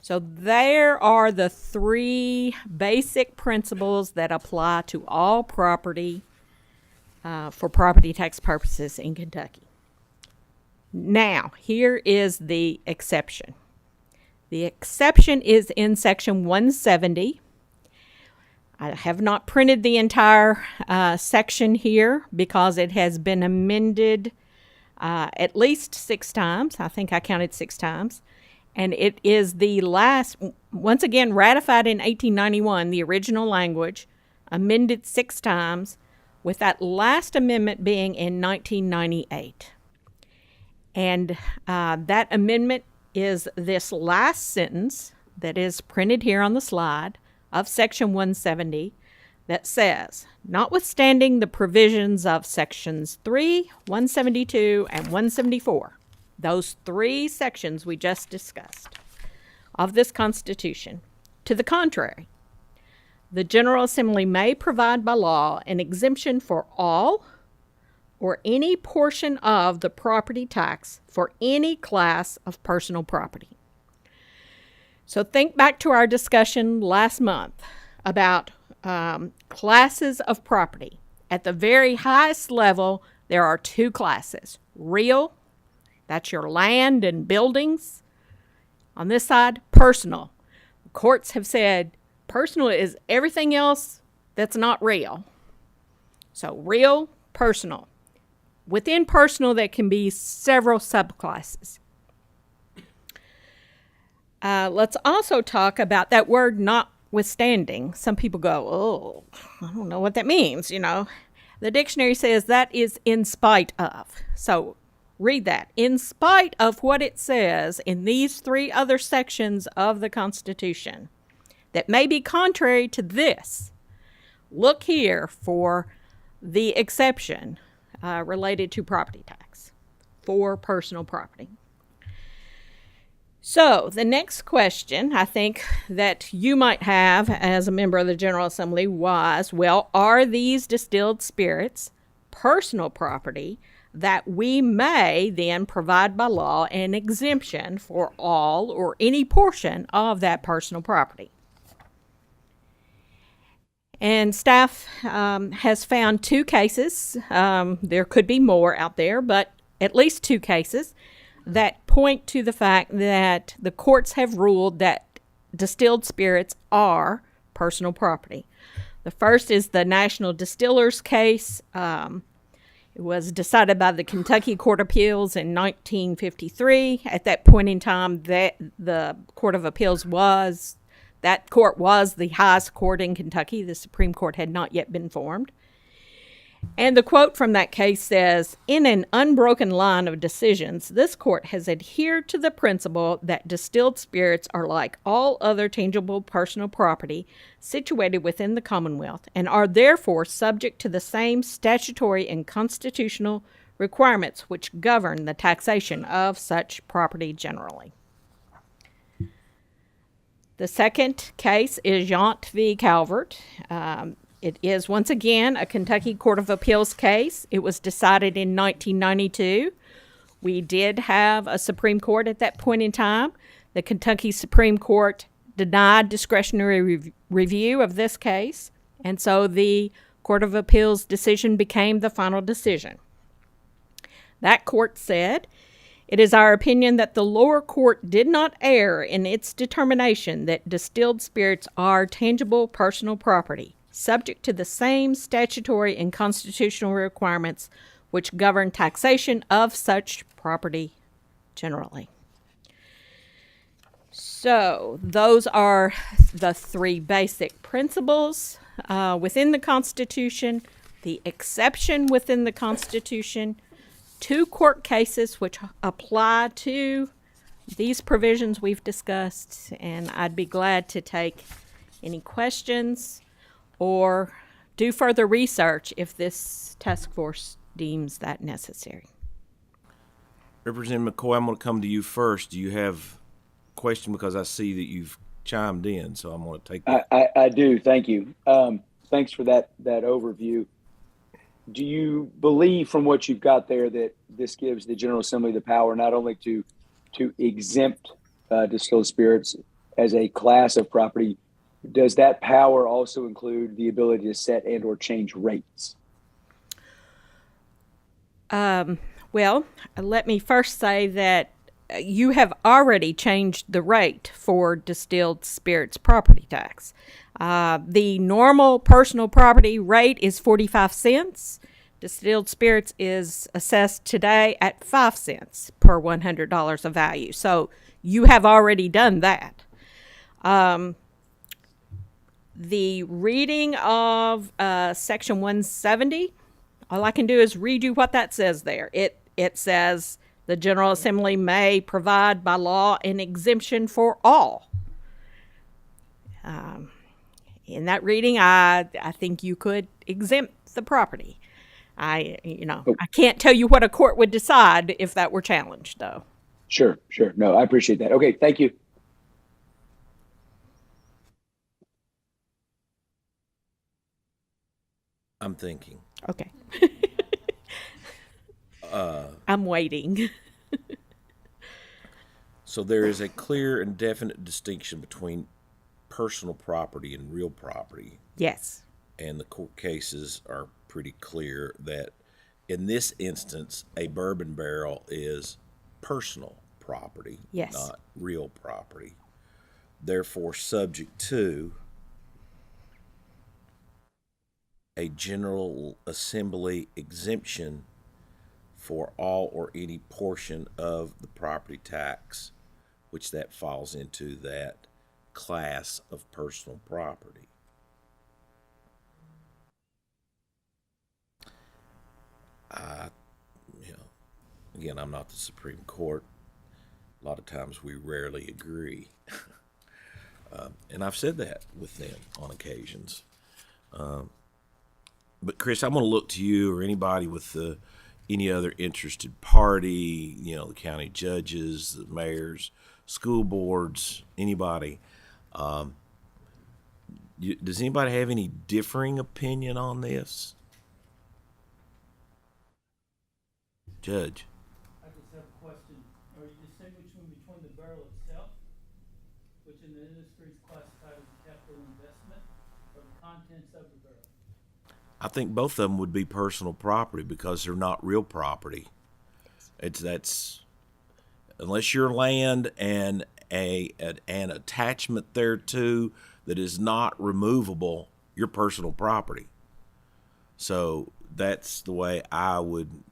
So there are the three basic principles that apply to all property for property tax purposes in Kentucky. Now, here is the exception. The exception is in Section 170. I have not printed the entire section here because it has been amended at least 6 times. I think I counted 6 times. And it is the last, once again, ratified in 1891, the original language, amended 6 times, with that last amendment being in 1998. And that amendment is this last sentence that is printed here on the slide of Section 170 that says, notwithstanding the provisions of Sections 3, 172, and 174, those 3 sections we just discussed of this Constitution, to the contrary, the General Assembly may provide by law an exemption for all or any portion of the property tax for any class of personal property. So think back to our discussion last month about classes of property. At the very highest level, there are 2 classes. Real, that's your land and buildings. On this side, personal. Courts have said personal is everything else that's not real. So real, personal. Within personal, there can be several subclasses. Let's also talk about that word notwithstanding. Some people go, oh, I don't know what that means, you know. The dictionary says that is in spite of. So read that. In spite of what it says in these 3 other sections of the Constitution that may be contrary to this, look here for the exception related to property tax. for personal property. So the next question I think that you might have as a member of the General Assembly was, well, are these distilled spirits personal property that we may then provide by law an exemption for all or any portion of that personal property? And staff has found two cases. There could be more out there, but at least two cases that point to the fact that the courts have ruled that distilled spirits are personal property. The first is the National Distillers case. It was decided by the Kentucky Court of Appeals in 1953. At that point in time, the Court of Appeals was the highest court in Kentucky. The Supreme Court had not yet been formed. And the quote from that case says, "In an unbroken line of decisions, this court has adhered to the principle that distilled spirits are like all other tangible personal property situated within the Commonwealth and are therefore subject to the same statutory and constitutional requirements which govern the taxation of such property generally." The second case is Yount v. Calvert. It is, once again, a Kentucky Court of Appeals case. It was decided in 1992. We did have a Supreme Court at that point in time. The Kentucky Supreme Court denied discretionary review of this case, and so the Court of Appeals decision became the final decision. That court said, "It is our opinion that the lower court did not err in its determination that distilled spirits are tangible personal property, subject to the same statutory and constitutional requirements which govern taxation of such property generally." So those are the three basic principles within the Constitution, the exception within the Constitution, two court cases which apply to these provisions we've discussed, and I'd be glad to take any questions or do further research if this task force deems that necessary. Representative McCoy, I'm going to come to you first. Do you have a question? Because I see that you've chimed in, so I'm going to take that. I do. Thank you. Thanks for that overview. Do you believe from what you've got there that this gives the General Assembly the power not only to exempt distilled spirits as a class of property, does that power also include the ability to set and or change rates? Well, let me first say that you have already changed the rate for distilled spirits property tax. The normal personal property rate is 45 cents. Distilled spirits is assessed today at 5 cents per $100 of value. So you have already done that. The reading of Section 170, all I can do is read you what that says there. It says the General Assembly may provide by law an exemption for all. In that reading, I think you could exempt the property. I can't tell you what a court would decide if that were challenged, though. Sure. No, I appreciate that. Okay, thank you. I'm thinking. Okay. I'm waiting. So there is a clear and definite distinction between personal property and real property. Yes. And the court cases are pretty clear that in this instance, a bourbon barrel is personal property, yes, not real property. Therefore, subject to a General Assembly exemption for all or any portion of the property tax, which that falls into that class of personal property. Again, I'm not the Supreme Court. A lot of times we rarely agree. And I've said that with them on occasions. But Chris, I'm going to look to you or anybody with the any other interested party, the county judges, the mayors, school boards, anybody. Does anybody have any differing opinion on this? Judge. I just have a question. Are you distinguishing between the barrel itself, which in the industry is classified as a capital investment, or the contents of the barrel? I think both of them would be personal property because they're not real property. That's unless your land and an attachment thereto that is not removable, your personal property. So that's the way I would.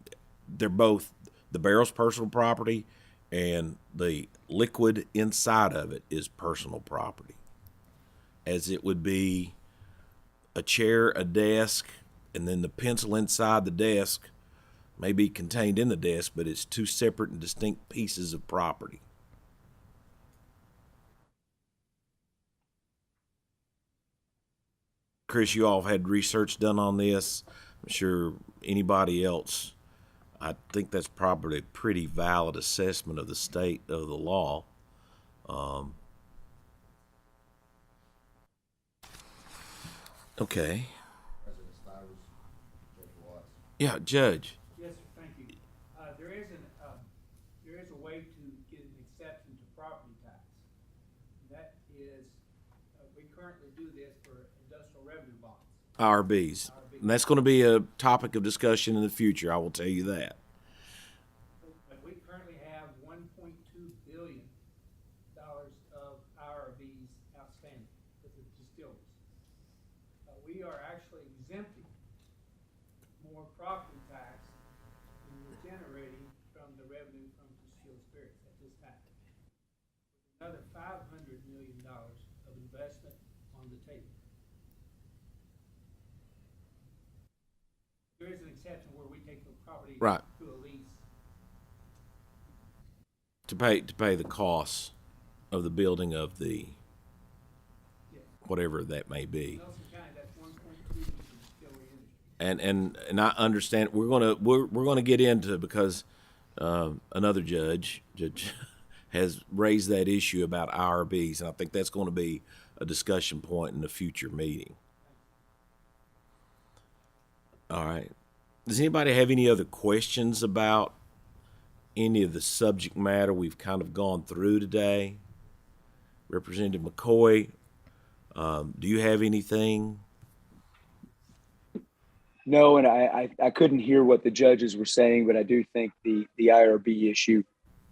They're both, the barrel's personal property and the liquid inside of it is personal property, as it would be a chair, a desk, and then the pencil inside the desk may be contained in the desk, but it's two separate and distinct pieces of property. Chris, you all have had research done on this. I'm sure anybody else, I think that's probably a pretty valid assessment of the state of the law. Okay. Yeah, Judge. Yes, sir, thank you. There is a way to get an exception to property tax. That is, we currently do this for industrial revenue bonds. IRBs. And that's going to be a topic of discussion in the future, I will tell you that. But we currently have $1.2 billion of IRBs outstanding with the distilleries. We are actually exempting more property tax than we're generating from the revenue from distilled spirits at this time. Another $500 million of investment on the table. There is an exception where we take the property Right. to a lease. To pay the costs of the building of the whatever that may be. Nelson County, that's 1.2 to the distillery industry. And I understand we're gonna get into, because another judge has raised that issue about IRBs, and I think that's going to be a discussion point in a future meeting. All right. Does anybody have any other questions about any of the subject matter we've kind of gone through today? Representative McCoy, do you have anything? No, and I couldn't hear what the judges were saying, but I do think the IRB issue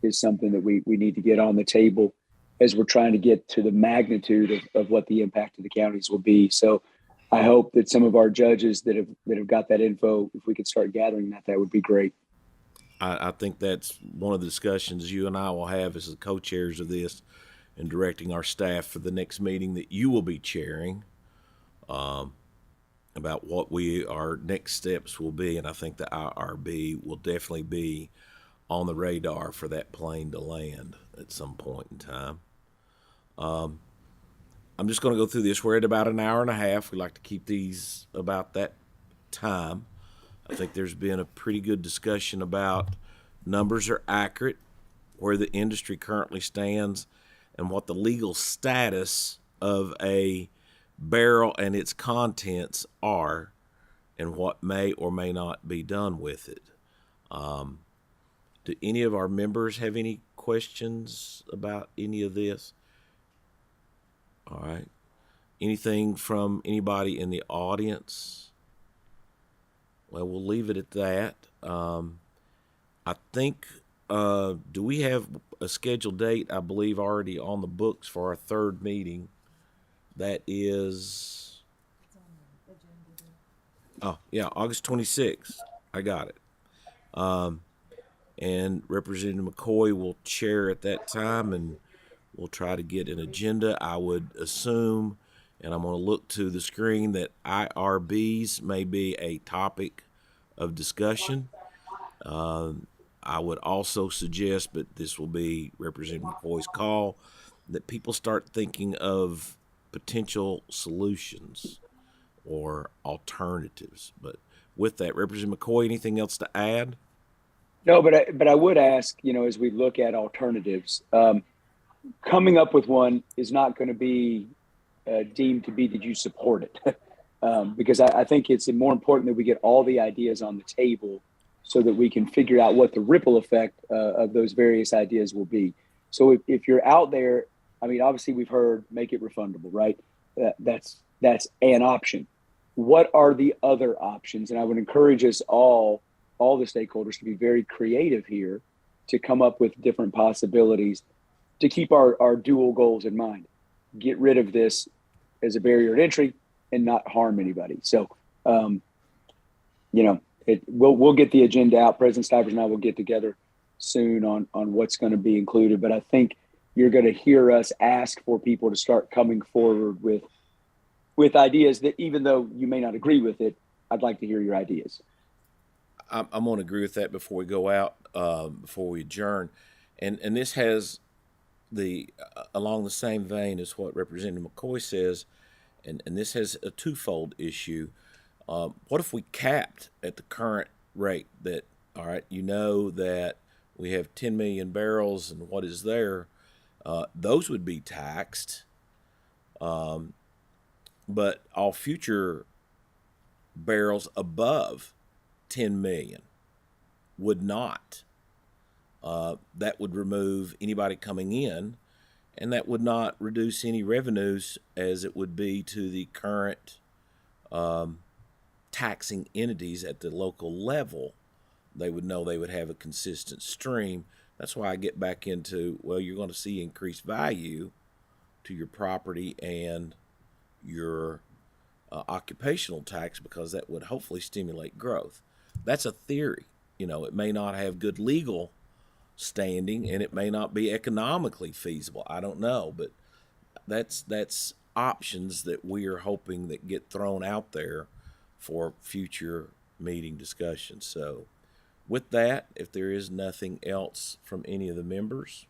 is something that we need to get on the table as we're trying to get to the magnitude of what the impact of the counties will be. So I hope that some of our judges that have got that info, if we could start gathering that would be great. I think that's one of the discussions you and I will have as the co-chairs of this, and directing our staff for the next meeting that you will be chairing, about what our next steps will be. And I think the IRB will definitely be on the radar for that plane to land at some point in time. I'm just going to go through this. We're at about an hour and a half. We like to keep these about that time. I think there's been a pretty good discussion about numbers are accurate, where the industry currently stands, and what the legal status of a barrel and its contents are, and what may or may not be done with it. Do any of our members have any questions about any of this? All right. Anything from anybody in the audience? Well, we'll leave it at that. I think, do we have a scheduled date, I believe, already on the books for our third meeting? That is, oh, yeah, August 26th. I got it. And Representative McCoy will chair at that time, and we'll try to get an agenda. I would assume, and I'm going to look to the screen, that IRBs may be a topic of discussion. I would also suggest, but this will be Representative McCoy's call, that people start thinking of potential solutions or alternatives. But with that, Representative McCoy, anything else to add? No, but I would ask, as we look at alternatives, coming up with one is not going to be deemed to be that you support it, because I think it's more important that we get all the ideas on the table so that we can figure out what the ripple effect of those various ideas will be. So if you're out there, I mean, obviously we've heard make it refundable, right? That's an option. What are the other options? And I would encourage us all the stakeholders to be very creative here to come up with different possibilities to keep our dual goals in mind. Get rid of this as a barrier to entry and not harm anybody. So, we'll get the agenda out. President Stivers and I will get together soon on what's going to be included. But I think you're going to hear us ask for people to start coming forward with ideas that, even though you may not agree with it, I'd like to hear your ideas. I'm going to agree with that before we go out, before we adjourn. And this has along the same vein as what Representative McCoy says, and this has a twofold issue. What if we capped at the current rate that, all right, that we have 10 million barrels and what is there, those would be taxed. But all future barrels above 10 million would not. That would remove anybody coming in, and that would not reduce any revenues as it would be to the current taxing entities at the local level. They would know they would have a consistent stream. That's why I get back into, well, you're going to see increased value to your property and your occupational tax, because that would hopefully stimulate growth. That's a theory. It may not have good legal standing, and it may not be economically feasible. I don't know, but that's options that we are hoping that get thrown out there for future meeting discussions. So with that, if there is nothing else from any of the members,